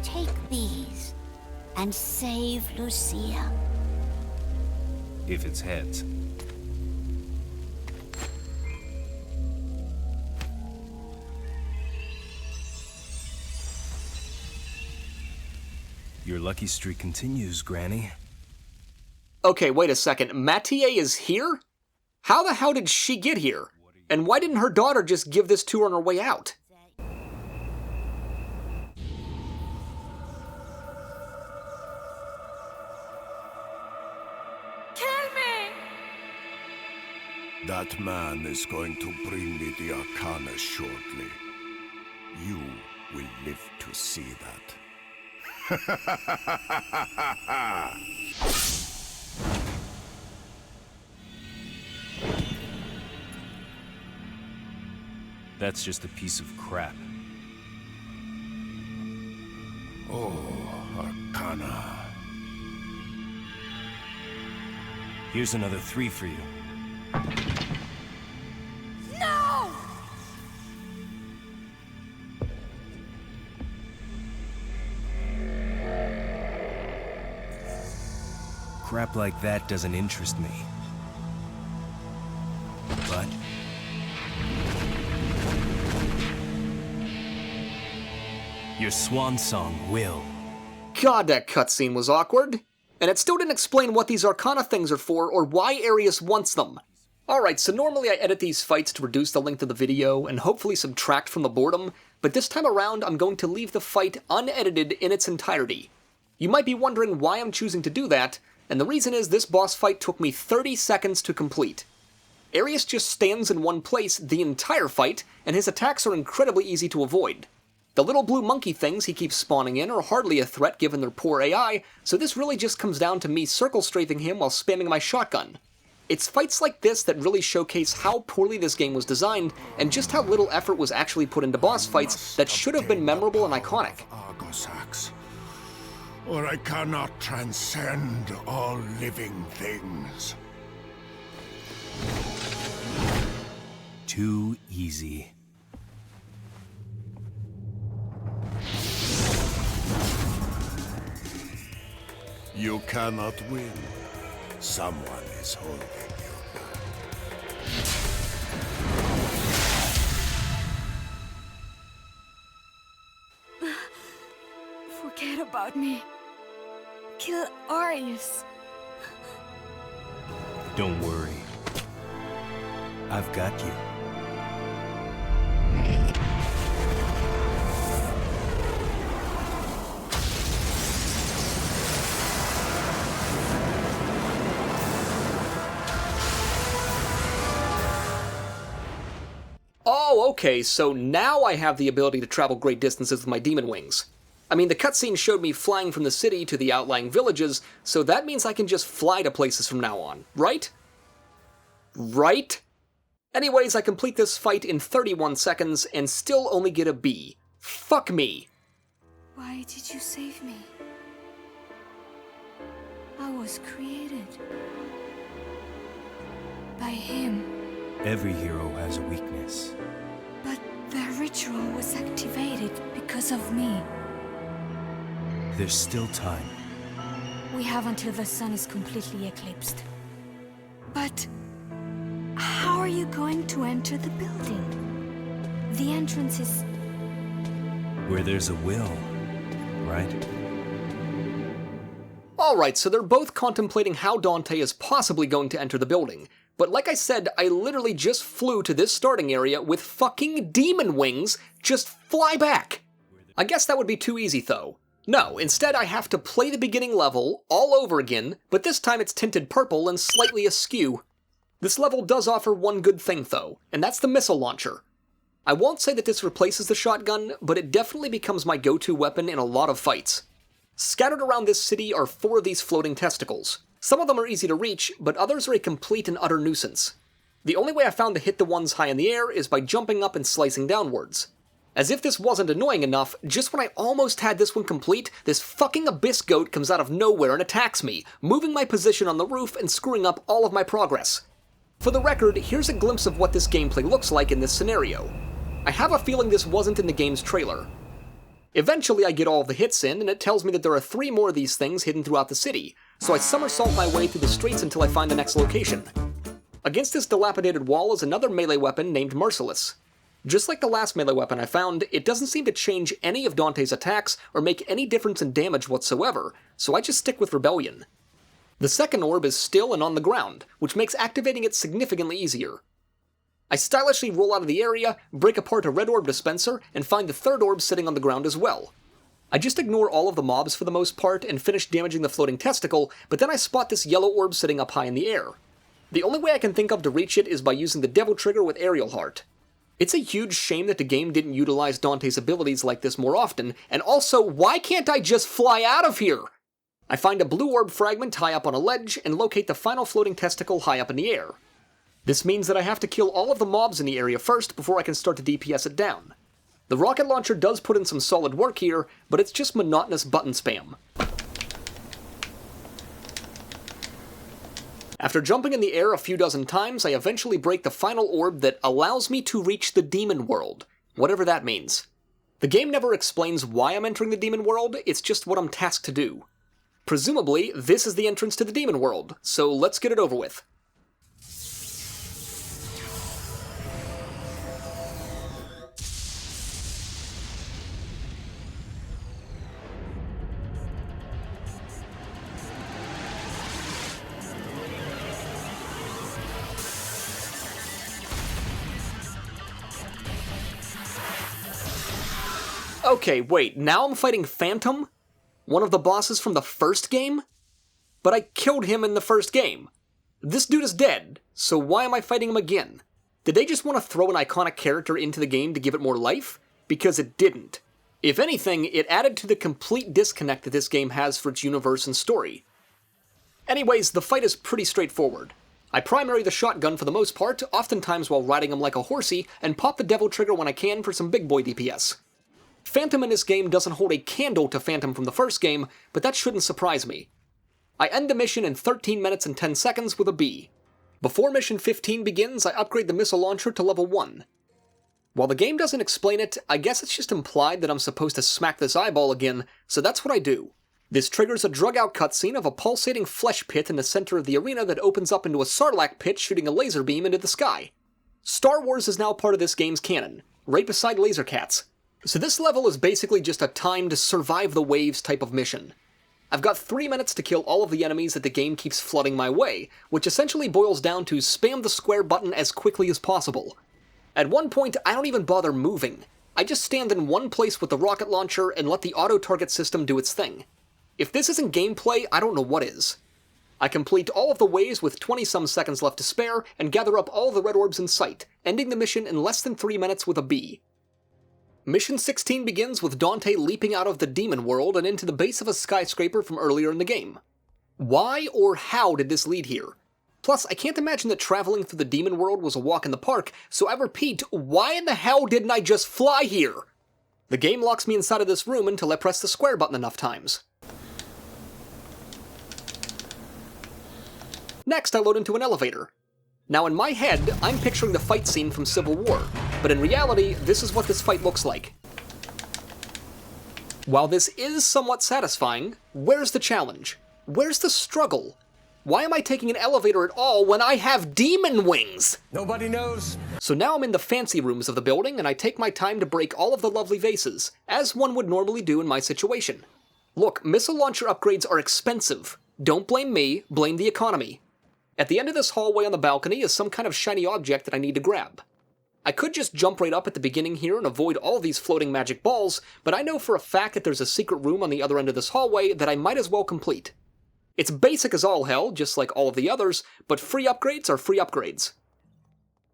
Speaker 5: take these and save Lucia.
Speaker 6: If it's heads. Your lucky streak continues, Granny.
Speaker 1: Okay, wait a second. Mathieu is here? How the hell did she get here? And why didn't her daughter just give this to her on her way out?
Speaker 4: Kill me!
Speaker 2: That man is going to bring me the Arcana shortly. You will live to see that.
Speaker 6: That's just a piece of crap.
Speaker 2: Oh, Arcana.
Speaker 6: Here's another 3 for you.
Speaker 4: No!
Speaker 6: Crap like that doesn't interest me. But your swan song will.
Speaker 1: God, that cutscene was awkward. And it still didn't explain what these Arcana things are for or why Arius wants them. Alright, so normally I edit these fights to reduce the length of the video and hopefully subtract from the boredom, but this time around I'm going to leave the fight unedited in its entirety. You might be wondering why I'm choosing to do that, and the reason is this boss fight took me 30 seconds to complete. Arius just stands in one place the entire fight, and his attacks are incredibly easy to avoid. The little blue monkey things he keeps spawning in are hardly a threat given their poor AI, so this really just comes down to me circle strafing him while spamming my shotgun. It's fights like this that really showcase how poorly this game was designed, and just how little effort was actually put into boss fights that should have been memorable and iconic.
Speaker 2: Argosax, or I cannot transcend all living things.
Speaker 6: Too easy.
Speaker 2: You cannot win. Someone is holding you back.
Speaker 4: Forget about me. Kill Arius.
Speaker 6: Don't worry. I've got you.
Speaker 1: Oh, okay, so now I have the ability to travel great distances with my demon wings. I mean, the cutscene showed me flying from the city to the outlying villages, so that means I can just fly to places from now on, right? Right? Anyways, I complete this fight in 31 seconds and still only get a B. Fuck me.
Speaker 4: Why did you save me? I was created by him.
Speaker 6: Every hero has a weakness.
Speaker 4: But the ritual was activated because of me.
Speaker 6: There's still time.
Speaker 4: We have until the sun is completely eclipsed. But how are you going to enter the building? The entrance is...
Speaker 6: Where there's a will, right?
Speaker 1: Alright, so they're both contemplating how Dante is possibly going to enter the building. But like I said, I literally just flew to this starting area with fucking demon wings, just fly back! I guess that would be too easy though. No, instead I have to play the beginning level all over again, but this time it's tinted purple and slightly askew. This level does offer one good thing though, and that's the missile launcher. I won't say that this replaces the shotgun, but it definitely becomes my go-to weapon in a lot of fights. Scattered around this city are 4 of these floating testicles. Some of them are easy to reach, but others are a complete and utter nuisance. The only way I found to hit the ones high in the air is by jumping up and slicing downwards. As if this wasn't annoying enough, just when I almost had this one complete, this fucking abyss goat comes out of nowhere and attacks me, moving my position on the roof and screwing up all of my progress. For the record, here's a glimpse of what this gameplay looks like in this scenario. I have a feeling this wasn't in the game's trailer. Eventually I get all of the hits in, and it tells me that there are 3 more of these things hidden throughout the city, so I somersault my way through the streets until I find the next location. Against this dilapidated wall is another melee weapon named Merciless. Just like the last melee weapon I found, it doesn't seem to change any of Dante's attacks or make any difference in damage whatsoever, so I just stick with Rebellion. The second orb is still and on the ground, which makes activating it significantly easier. I stylishly roll out of the area, break apart a red orb dispenser, and find the third orb sitting on the ground as well. I just ignore all of the mobs for the most part and finish damaging the floating testicle, but then I spot this yellow orb sitting up high in the air. The only way I can think of to reach it is by using the devil trigger with Aerial Heart. It's a huge shame that the game didn't utilize Dante's abilities like this more often, and also, why can't I just fly out of here? I find a blue orb fragment high up on a ledge and locate the final floating testicle high up in the air. This means that I have to kill all of the mobs in the area first before I can start to DPS it down. The rocket launcher does put in some solid work here, but it's just monotonous button spam. After jumping in the air a few dozen times, I eventually break the final orb that allows me to reach the demon world, whatever that means. The game never explains why I'm entering the demon world, it's just what I'm tasked to do. Presumably, this is the entrance to the demon world, so let's get it over with. Okay, wait, now I'm fighting Phantom? One of the bosses from the first game? But I killed him in the first game. This dude is dead, so why am I fighting him again? Did they just want to throw an iconic character into the game to give it more life? Because it didn't. If anything, it added to the complete disconnect that this game has for its universe and story. Anyways, the fight is pretty straightforward. I primary the shotgun for the most part, oftentimes while riding him like a horsey, and pop the devil trigger when I can for some big boy DPS. Phantom in this game doesn't hold a candle to Phantom from the first game, but that shouldn't surprise me. I end the mission in 13 minutes and 10 seconds with a B. Before mission 15 begins, I upgrade the missile launcher to level 1. While the game doesn't explain it, I guess it's just implied that I'm supposed to smack this eyeball again, so that's what I do. This triggers a drug-out cutscene of a pulsating flesh pit in the center of the arena that opens up into a Sarlacc pit shooting a laser beam into the sky. Star Wars is now part of this game's canon, right beside Laser Cats. So this level is basically just a timed survive the waves type of mission. I've got 3 minutes to kill all of the enemies that the game keeps flooding my way, which essentially boils down to spam the square button as quickly as possible. At one point, I don't even bother moving. I just stand in one place with the rocket launcher and let the auto-target system do its thing. If this isn't gameplay, I don't know what is. I complete all of the waves with 20-some seconds left to spare, and gather up all the red orbs in sight, ending the mission in less than 3 minutes with a B. Mission 16 begins with Dante leaping out of the demon world and into the base of a skyscraper from earlier in the game. Why or how did this lead here? Plus, I can't imagine that traveling through the demon world was a walk in the park, so I repeat, why in the hell didn't I just fly here? The game locks me inside of this room until I press the square button enough times. Next, I load into an elevator. Now in my head, I'm picturing the fight scene from Civil War, but in reality, this is what this fight looks like. While this is somewhat satisfying, where's the challenge? Where's the struggle? Why am I taking an elevator at all when I have demon wings?
Speaker 3: Nobody knows.
Speaker 1: So now I'm in the fancy rooms of the building, and I take my time to break all of the lovely vases, as one would normally do in my situation. Look, missile launcher upgrades are expensive. Don't blame me, blame the economy. At the end of this hallway on the balcony is some kind of shiny object that I need to grab. I could just jump right up at the beginning here and avoid all these floating magic balls, but I know for a fact that there's a secret room on the other end of this hallway that I might as well complete. It's basic as all hell, just like all of the others, but free upgrades are free upgrades.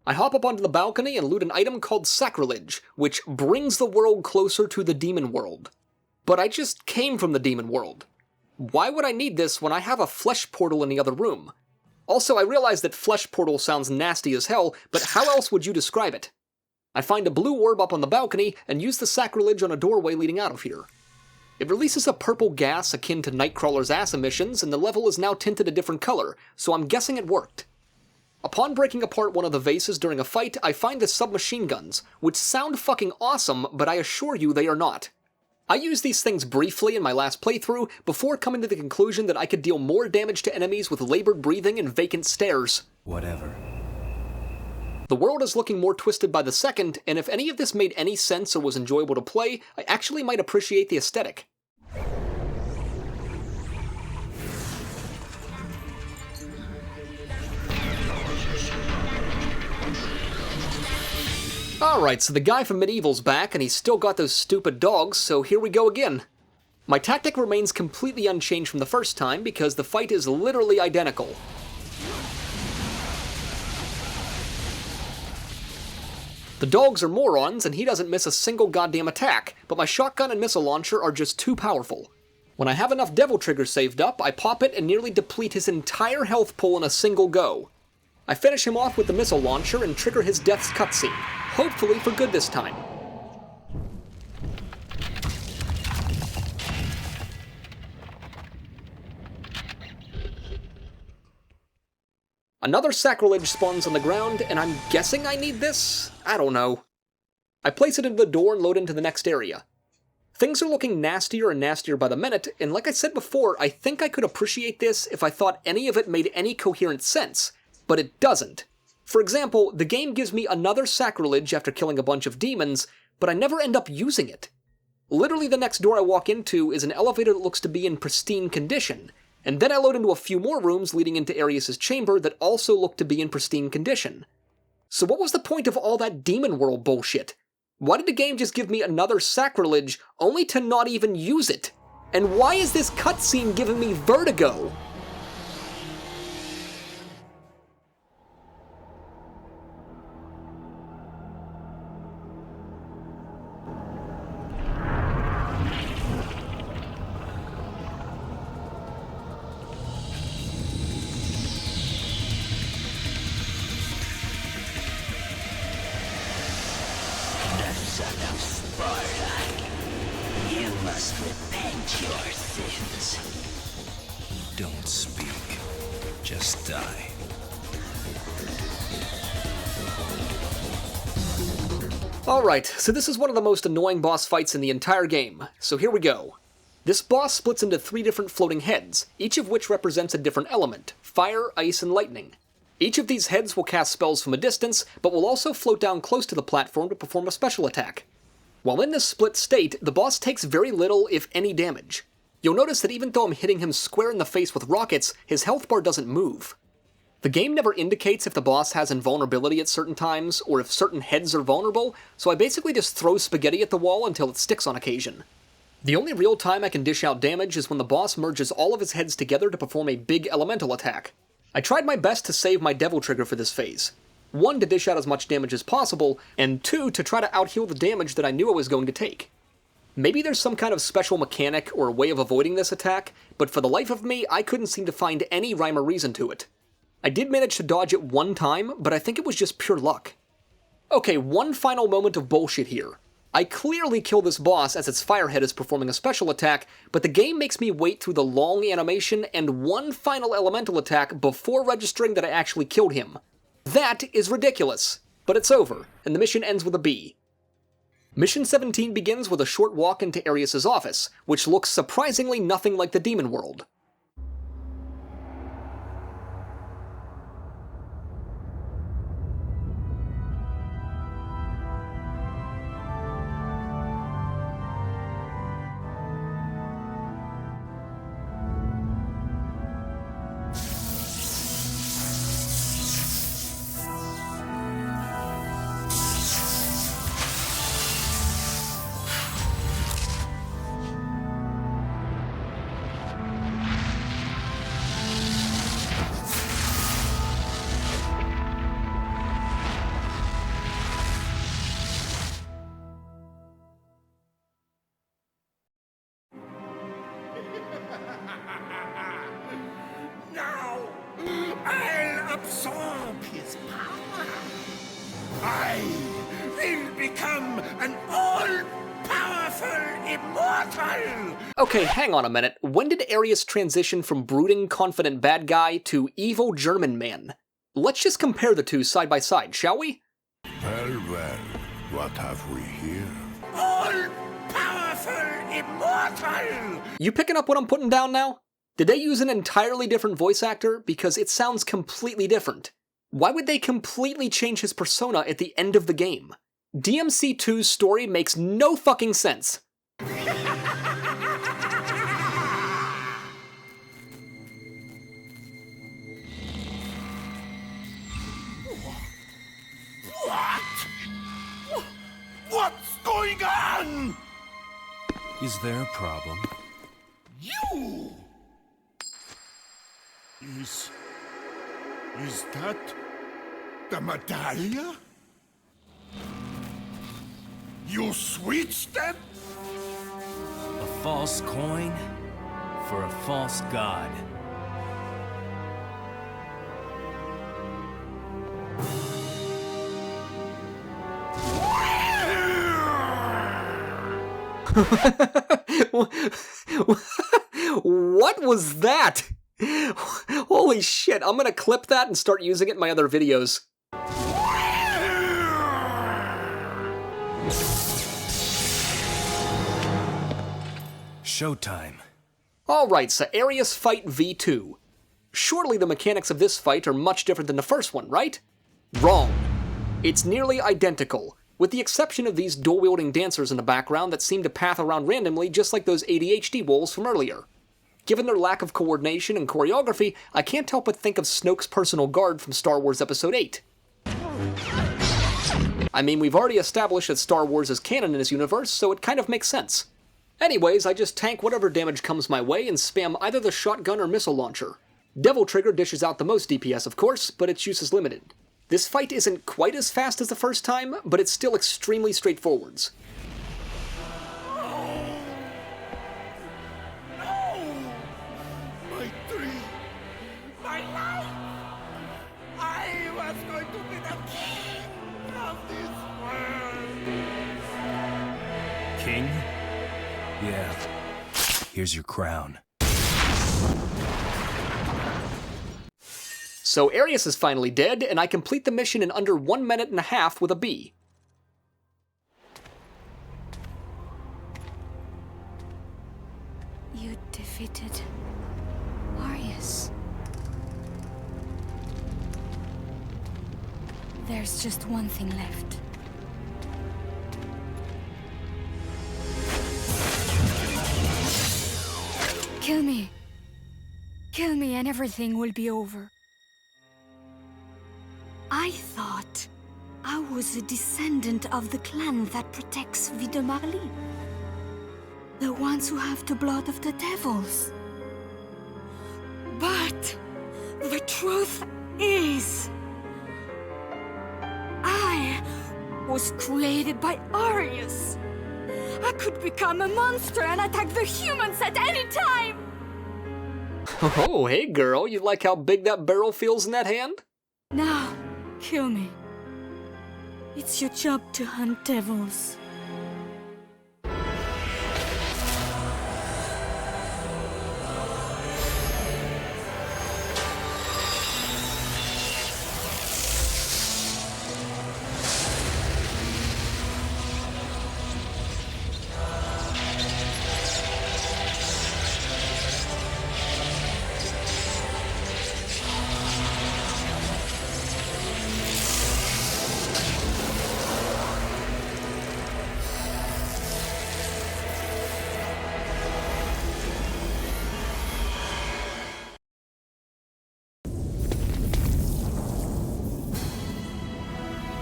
Speaker 1: I hop up onto the balcony and loot an item called Sacrilege, which brings the world closer to the demon world. But I just came from the demon world. Why would I need this when I have a flesh portal in the other room? Also, I realize that flesh portal sounds nasty as hell, but how else would you describe it? I find a blue orb up on the balcony and use the sacrilege on a doorway leading out of here. It releases a purple gas akin to Nightcrawler's ass emissions, and the level is now tinted a different color, so I'm guessing it worked. Upon breaking apart one of the vases during a fight, I find the submachine guns, which sound fucking awesome, but I assure you they are not. I used these things briefly in my last playthrough, before coming to the conclusion that I could deal more damage to enemies with labored breathing and vacant stares.
Speaker 6: Whatever.
Speaker 1: The world is looking more twisted by the second, and if any of this made any sense or was enjoyable to play, I actually might appreciate the aesthetic. Alright, so the guy from Medieval's back, and he's still got those stupid dogs, so here we go again. My tactic remains completely unchanged from the first time, because the fight is literally identical. The dogs are morons, and he doesn't miss a single goddamn attack, but my shotgun and missile launcher are just too powerful. When I have enough devil triggers saved up, I pop it and nearly deplete his entire health pool in a single go. I finish him off with the missile launcher and trigger his death's cutscene, hopefully for good this time. Another sacrilege spawns on the ground, and I'm guessing I need this? I don't know. I place it into the door and load into the next area. Things are looking nastier and nastier by the minute, and like I said before, I think I could appreciate this if I thought any of it made any coherent sense, but it doesn't. For example, the game gives me another sacrilege after killing a bunch of demons, but I never end up using it. Literally the next door I walk into is an elevator that looks to be in pristine condition, and then I load into a few more rooms leading into Arius' chamber that also look to be in pristine condition. So what was the point of all that demon world bullshit? Why did the game just give me another sacrilege, only to not even use it? And why is this cutscene giving me vertigo?
Speaker 6: Don't speak. Just die.
Speaker 1: Alright, so this is one of the most annoying boss fights in the entire game, so here we go. This boss splits into 3 different floating heads, each of which represents a different element: fire, ice, and lightning. Each of these heads will cast spells from a distance, but will also float down close to the platform to perform a special attack. While in this split state, the boss takes very little, if any, damage. You'll notice that even though I'm hitting him square in the face with rockets, his health bar doesn't move. The game never indicates if the boss has invulnerability at certain times, or if certain heads are vulnerable, so I basically just throw spaghetti at the wall until it sticks on occasion. The only real time I can dish out damage is when the boss merges all of his heads together to perform a big elemental attack. I tried my best to save my devil trigger for this phase. 1, to dish out as much damage as possible, and 2, to try to outheal the damage that I knew I was going to take. Maybe there's some kind of special mechanic or way of avoiding this attack, but for the life of me, I couldn't seem to find any rhyme or reason to it. I did manage to dodge it 1 time, but I think it was just pure luck. Okay, one final moment of bullshit here. I clearly kill this boss as its firehead is performing a special attack, but the game makes me wait through the long animation and one final elemental attack before registering that I actually killed him. That is ridiculous, but it's over, and the mission ends with a B. Mission 17 begins with a short walk into Arius' office, which looks surprisingly nothing like the demon world.
Speaker 8: Now, I'll absorb his power. I will become an all-powerful immortal!
Speaker 1: Okay, hang on a minute. When did Arius transition from brooding, confident bad guy to evil German man? Let's just compare the two side by side, shall we?
Speaker 2: Well, well, what have we here?
Speaker 8: All-powerful immortal!
Speaker 1: You picking up what I'm putting down now? Did they use an entirely different voice actor? Because it sounds completely different. Why would they completely change his persona at the end of the game? DMC2's story makes no fucking sense.
Speaker 8: What? What's going on?
Speaker 6: Is there a problem?
Speaker 8: You! Is that the medallia? You switched them?
Speaker 6: A false coin for a false god.
Speaker 1: What was that? Holy shit, I'm gonna clip that and start using it in my other videos.
Speaker 6: Showtime.
Speaker 1: Alright, so Arius Fight V2. Surely the mechanics of this fight are much different than the first one, right? Wrong. It's nearly identical, with the exception of these dual-wielding dancers in the background that seem to path around randomly just like those ADHD wolves from earlier. Given their lack of coordination and choreography, I can't help but think of Snoke's personal guard from Star Wars Episode 8. I mean, we've already established that Star Wars is canon in this universe, so it kind of makes sense. Anyways, I just tank whatever damage comes my way and spam either the shotgun or missile launcher. Devil Trigger dishes out the most DPS, of course, but its use is limited. This fight isn't quite as fast as the first time, but it's still extremely straightforward.
Speaker 8: My dream! My life! I was going to be the king of this world!
Speaker 6: King? Yeah. Here's your crown.
Speaker 1: So Arius is finally dead, and I complete the mission in under 1 minute and a half with a B.
Speaker 4: You defeated Arius. There's just one thing left. Kill me. Kill me and everything will be over. I thought I was a descendant of the clan that protects Vie de Marly. The ones who have the blood of the devils. But the truth is, I was created by Arius. I could become a monster and attack the humans at any time.
Speaker 1: Oh, hey girl, you like how big that barrel feels in that hand?
Speaker 4: Now, kill me. It's your job to hunt devils.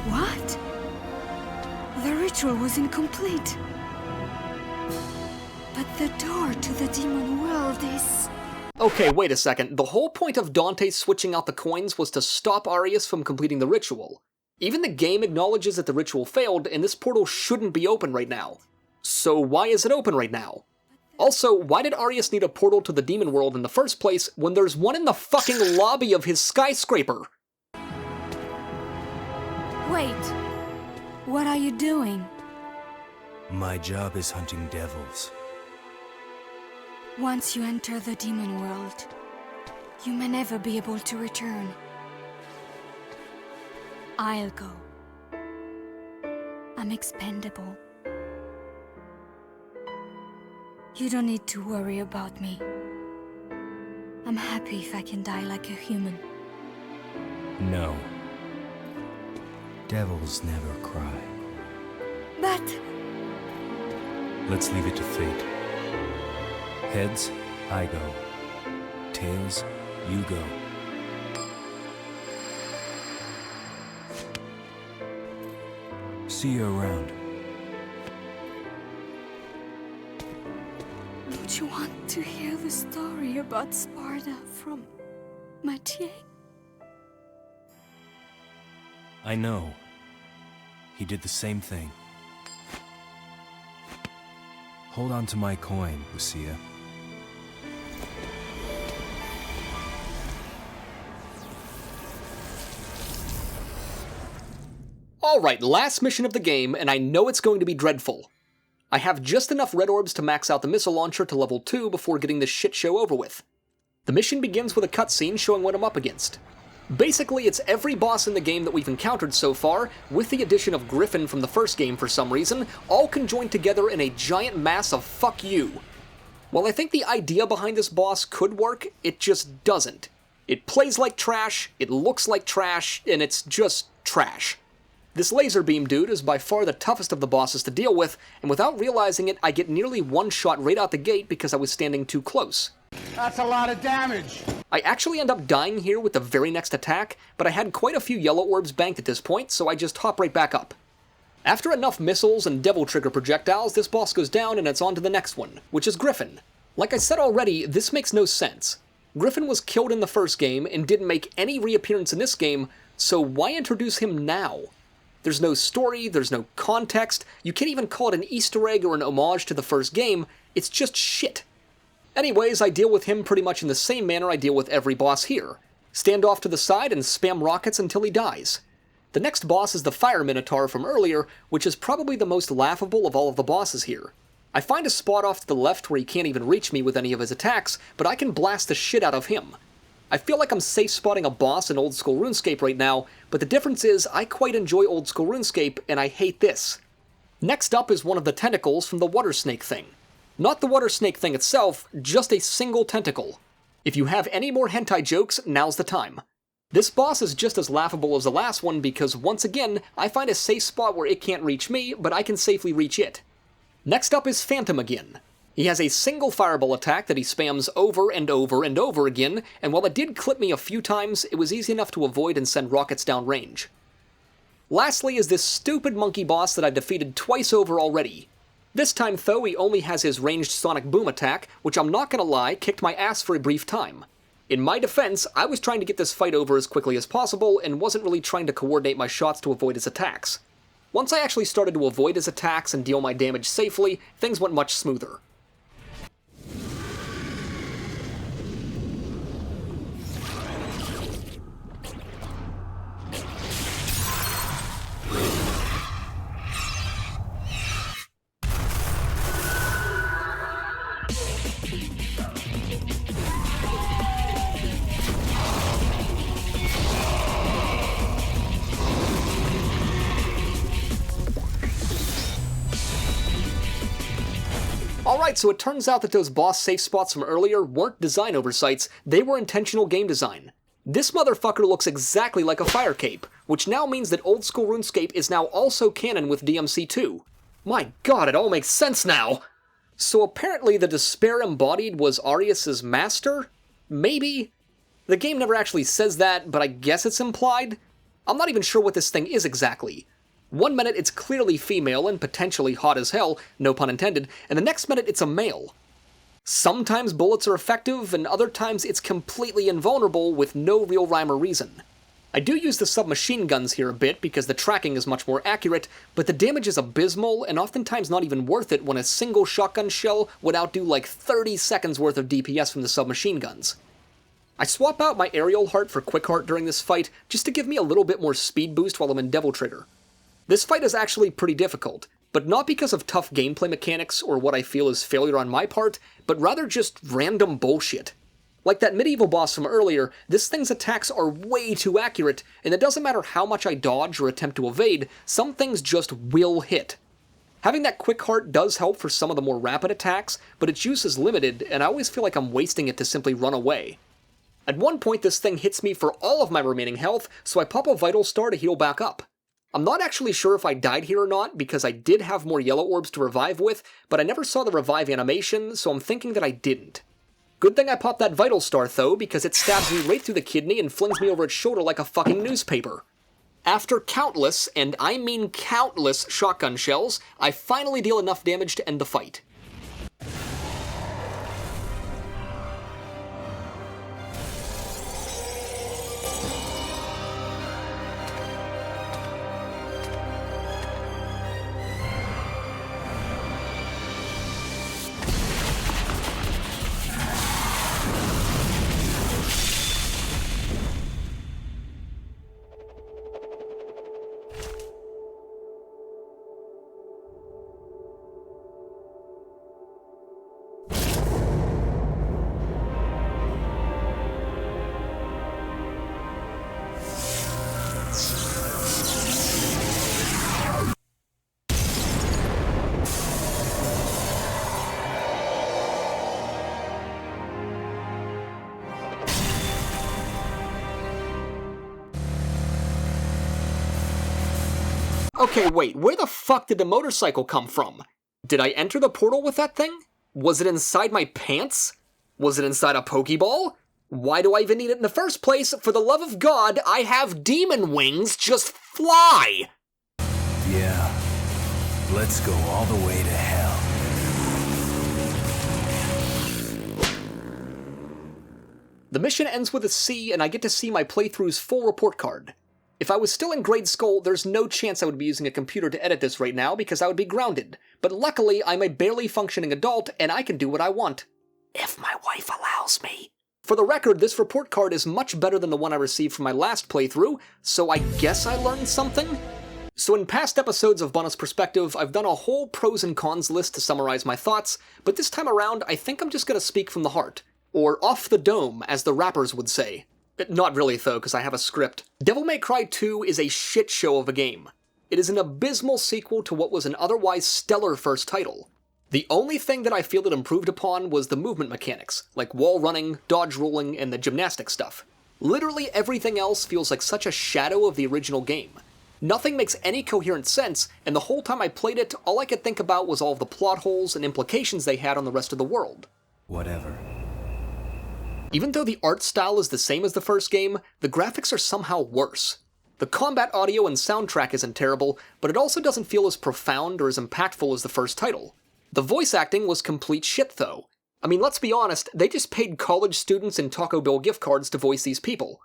Speaker 4: What? The ritual was incomplete. But the door to the demon world is...
Speaker 1: Okay, wait a second. The whole point of Dante switching out the coins was to stop Arius from completing the ritual. Even the game acknowledges that the ritual failed, and this portal shouldn't be open right now. So why is it open right now? Also, why did Arius need a portal to the demon world in the first place when there's one in the fucking lobby of his skyscraper?
Speaker 4: Wait. What are you doing?
Speaker 6: My job is hunting devils.
Speaker 4: Once you enter the demon world, you may never be able to return. I'll go. I'm expendable. You don't need to worry about me. I'm happy if I can die like a human.
Speaker 6: No. Devils never cry.
Speaker 4: But...
Speaker 6: Let's leave it to fate. Heads, I go. Tails, you go. See you around.
Speaker 4: Don't you want to hear the story about Sparta from Mathieu?
Speaker 6: I know. He did the same thing. Hold on to my coin, Lucia.
Speaker 1: Alright, last mission of the game, and I know it's going to be dreadful. I have just enough red orbs to max out the missile launcher to level 2 before getting this shit show over with. The mission begins with a cutscene showing what I'm up against. Basically, it's every boss in the game that we've encountered so far, with the addition of Griffin from the first game for some reason, all conjoined together in a giant mass of fuck you. While I think the idea behind this boss could work, it just doesn't. It plays like trash, it looks like trash, and it's just trash. This laser beam dude is by far the toughest of the bosses to deal with, and without realizing it, I get nearly one shot right out the gate because I was standing too close.
Speaker 3: That's a lot of damage.
Speaker 1: I actually end up dying here with the very next attack, but I had quite a few yellow orbs banked at this point, so I just hop right back up. After enough missiles and devil trigger projectiles, this boss goes down and it's on to the next one, which is Griffin. Like I said already, this makes no sense. Griffin was killed in the first game and didn't make any reappearance in this game, so why introduce him now? There's no story, there's no context, you can't even call it an Easter egg or an homage to the first game, it's just shit. Anyways, I deal with him pretty much in the same manner I deal with every boss here. Stand off to the side and spam rockets until he dies. The next boss is the Fire Minotaur from earlier, which is probably the most laughable of all of the bosses here. I find a spot off to the left where he can't even reach me with any of his attacks, but I can blast the shit out of him. I feel like I'm safe spotting a boss in old school RuneScape right now, but the difference is I quite enjoy old school RuneScape and I hate this. Next up is one of the tentacles from the water snake thing. Not the water snake thing itself, just a single tentacle. If you have any more hentai jokes, now's the time. This boss is just as laughable as the last one because once again, I find a safe spot where it can't reach me, but I can safely reach it. Next up is Phantom again. He has a single fireball attack that he spams over and over and over again, and while it did clip me a few times, it was easy enough to avoid and send rockets down range. Lastly is this stupid monkey boss that I've defeated twice over already. This time though, he only has his ranged sonic boom attack, which I'm not gonna lie, kicked my ass for a brief time. In my defense, I was trying to get this fight over as quickly as possible and wasn't really trying to coordinate my shots to avoid his attacks. Once I actually started to avoid his attacks and deal my damage safely, things went much smoother. Alright, so it turns out that those boss safe spots from earlier weren't design oversights, they were intentional game design. This motherfucker looks exactly like a fire cape, which now means that old school RuneScape is now also canon with DMC2. My god, it all makes sense now! So apparently the despair embodied was Arius' master? Maybe? The game never actually says that, but I guess it's implied? I'm not even sure what this thing is exactly. One minute it's clearly female and potentially hot as hell, no pun intended, and the next minute it's a male. Sometimes bullets are effective, and other times it's completely invulnerable with no real rhyme or reason. I do use the submachine guns here a bit because the tracking is much more accurate, but the damage is abysmal and oftentimes not even worth it when a single shotgun shell would outdo like 30 seconds worth of DPS from the submachine guns. I swap out my aerial heart for quick heart during this fight just to give me a little bit more speed boost while I'm in Devil Trigger. This fight is actually pretty difficult, but not because of tough gameplay mechanics or what I feel is failure on my part, but rather just random bullshit. Like that medieval boss from earlier, this thing's attacks are way too accurate, and it doesn't matter how much I dodge or attempt to evade, some things just will hit. Having that quick heart does help for some of the more rapid attacks, but its use is limited, and I always feel like I'm wasting it to simply run away. At one point this thing hits me for all of my remaining health, so I pop a vital star to heal back up. I'm not actually sure if I died here or not, because I did have more yellow orbs to revive with, but I never saw the revive animation, so I'm thinking that I didn't. Good thing I popped that vital star though, because it stabs me right through the kidney and flings me over its shoulder like a fucking newspaper. After countless, and I mean countless, shotgun shells, I finally deal enough damage to end the fight. Okay, wait, where the fuck did the motorcycle come from? Did I enter the portal with that thing? Was it inside my pants? Was it inside a Pokeball? Why do I even need it in the first place? For the love of God, I have demon wings, just fly!
Speaker 6: Yeah, let's go all the way to hell.
Speaker 1: The mission ends with a C, and I get to see my playthrough's full report card. If I was still in grade school, there's no chance I would be using a computer to edit this right now because I would be grounded. But luckily, I'm a barely functioning adult and I can do what I want. If my wife allows me. For the record, this report card is much better than the one I received from my last playthrough, so I guess I learned something? So in past episodes of Bunneh's Perspective, I've done a whole pros and cons list to summarize my thoughts, but this time around, I think I'm just gonna speak from the heart. Or off the dome, as the rappers would say. Not really, though, because I have a script. Devil May Cry 2 is a shit show of a game. It is an abysmal sequel to what was an otherwise stellar first title. The only thing that I feel it improved upon was the movement mechanics, like wall running, dodge rolling, and the gymnastic stuff. Literally everything else feels like such a shadow of the original game. Nothing makes any coherent sense, and the whole time I played it, all I could think about was all of the plot holes and implications they had on the rest of the world.
Speaker 6: Whatever.
Speaker 1: Even though the art style is the same as the first game, the graphics are somehow worse. The combat audio and soundtrack isn't terrible, but it also doesn't feel as profound or as impactful as the first title. The voice acting was complete shit though. I mean, let's be honest, they just paid college students and Taco Bell gift cards to voice these people.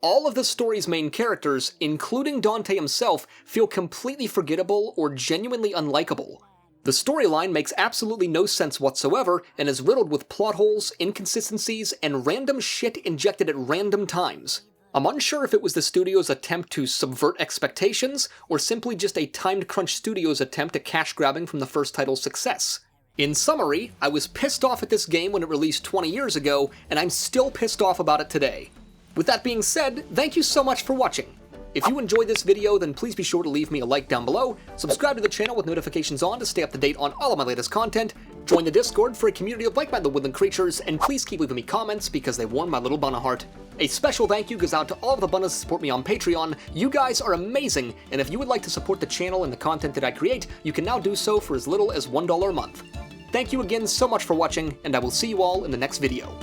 Speaker 1: All of the story's main characters, including Dante himself, feel completely forgettable or genuinely unlikable. The storyline makes absolutely no sense whatsoever and is riddled with plot holes, inconsistencies, and random shit injected at random times. I'm unsure if it was the studio's attempt to subvert expectations, or simply just a timed crunch studio's attempt at cash grabbing from the first title's success. In summary, I was pissed off at this game when it released 20 years ago, and I'm still pissed off about it today. With that being said, thank you so much for watching. If you enjoyed this video, then please be sure to leave me a like down below, subscribe to the channel with notifications on to stay up to date on all of my latest content, join the Discord for a community of like-minded woodland creatures, and please keep leaving me comments because they warm my little Bunneh heart. A special thank you goes out to all of the Bunnehs that support me on Patreon. You guys are amazing, and if you would like to support the channel and the content that I create, you can now do so for as little as $1 a month. Thank you again so much for watching, and I will see you all in the next video.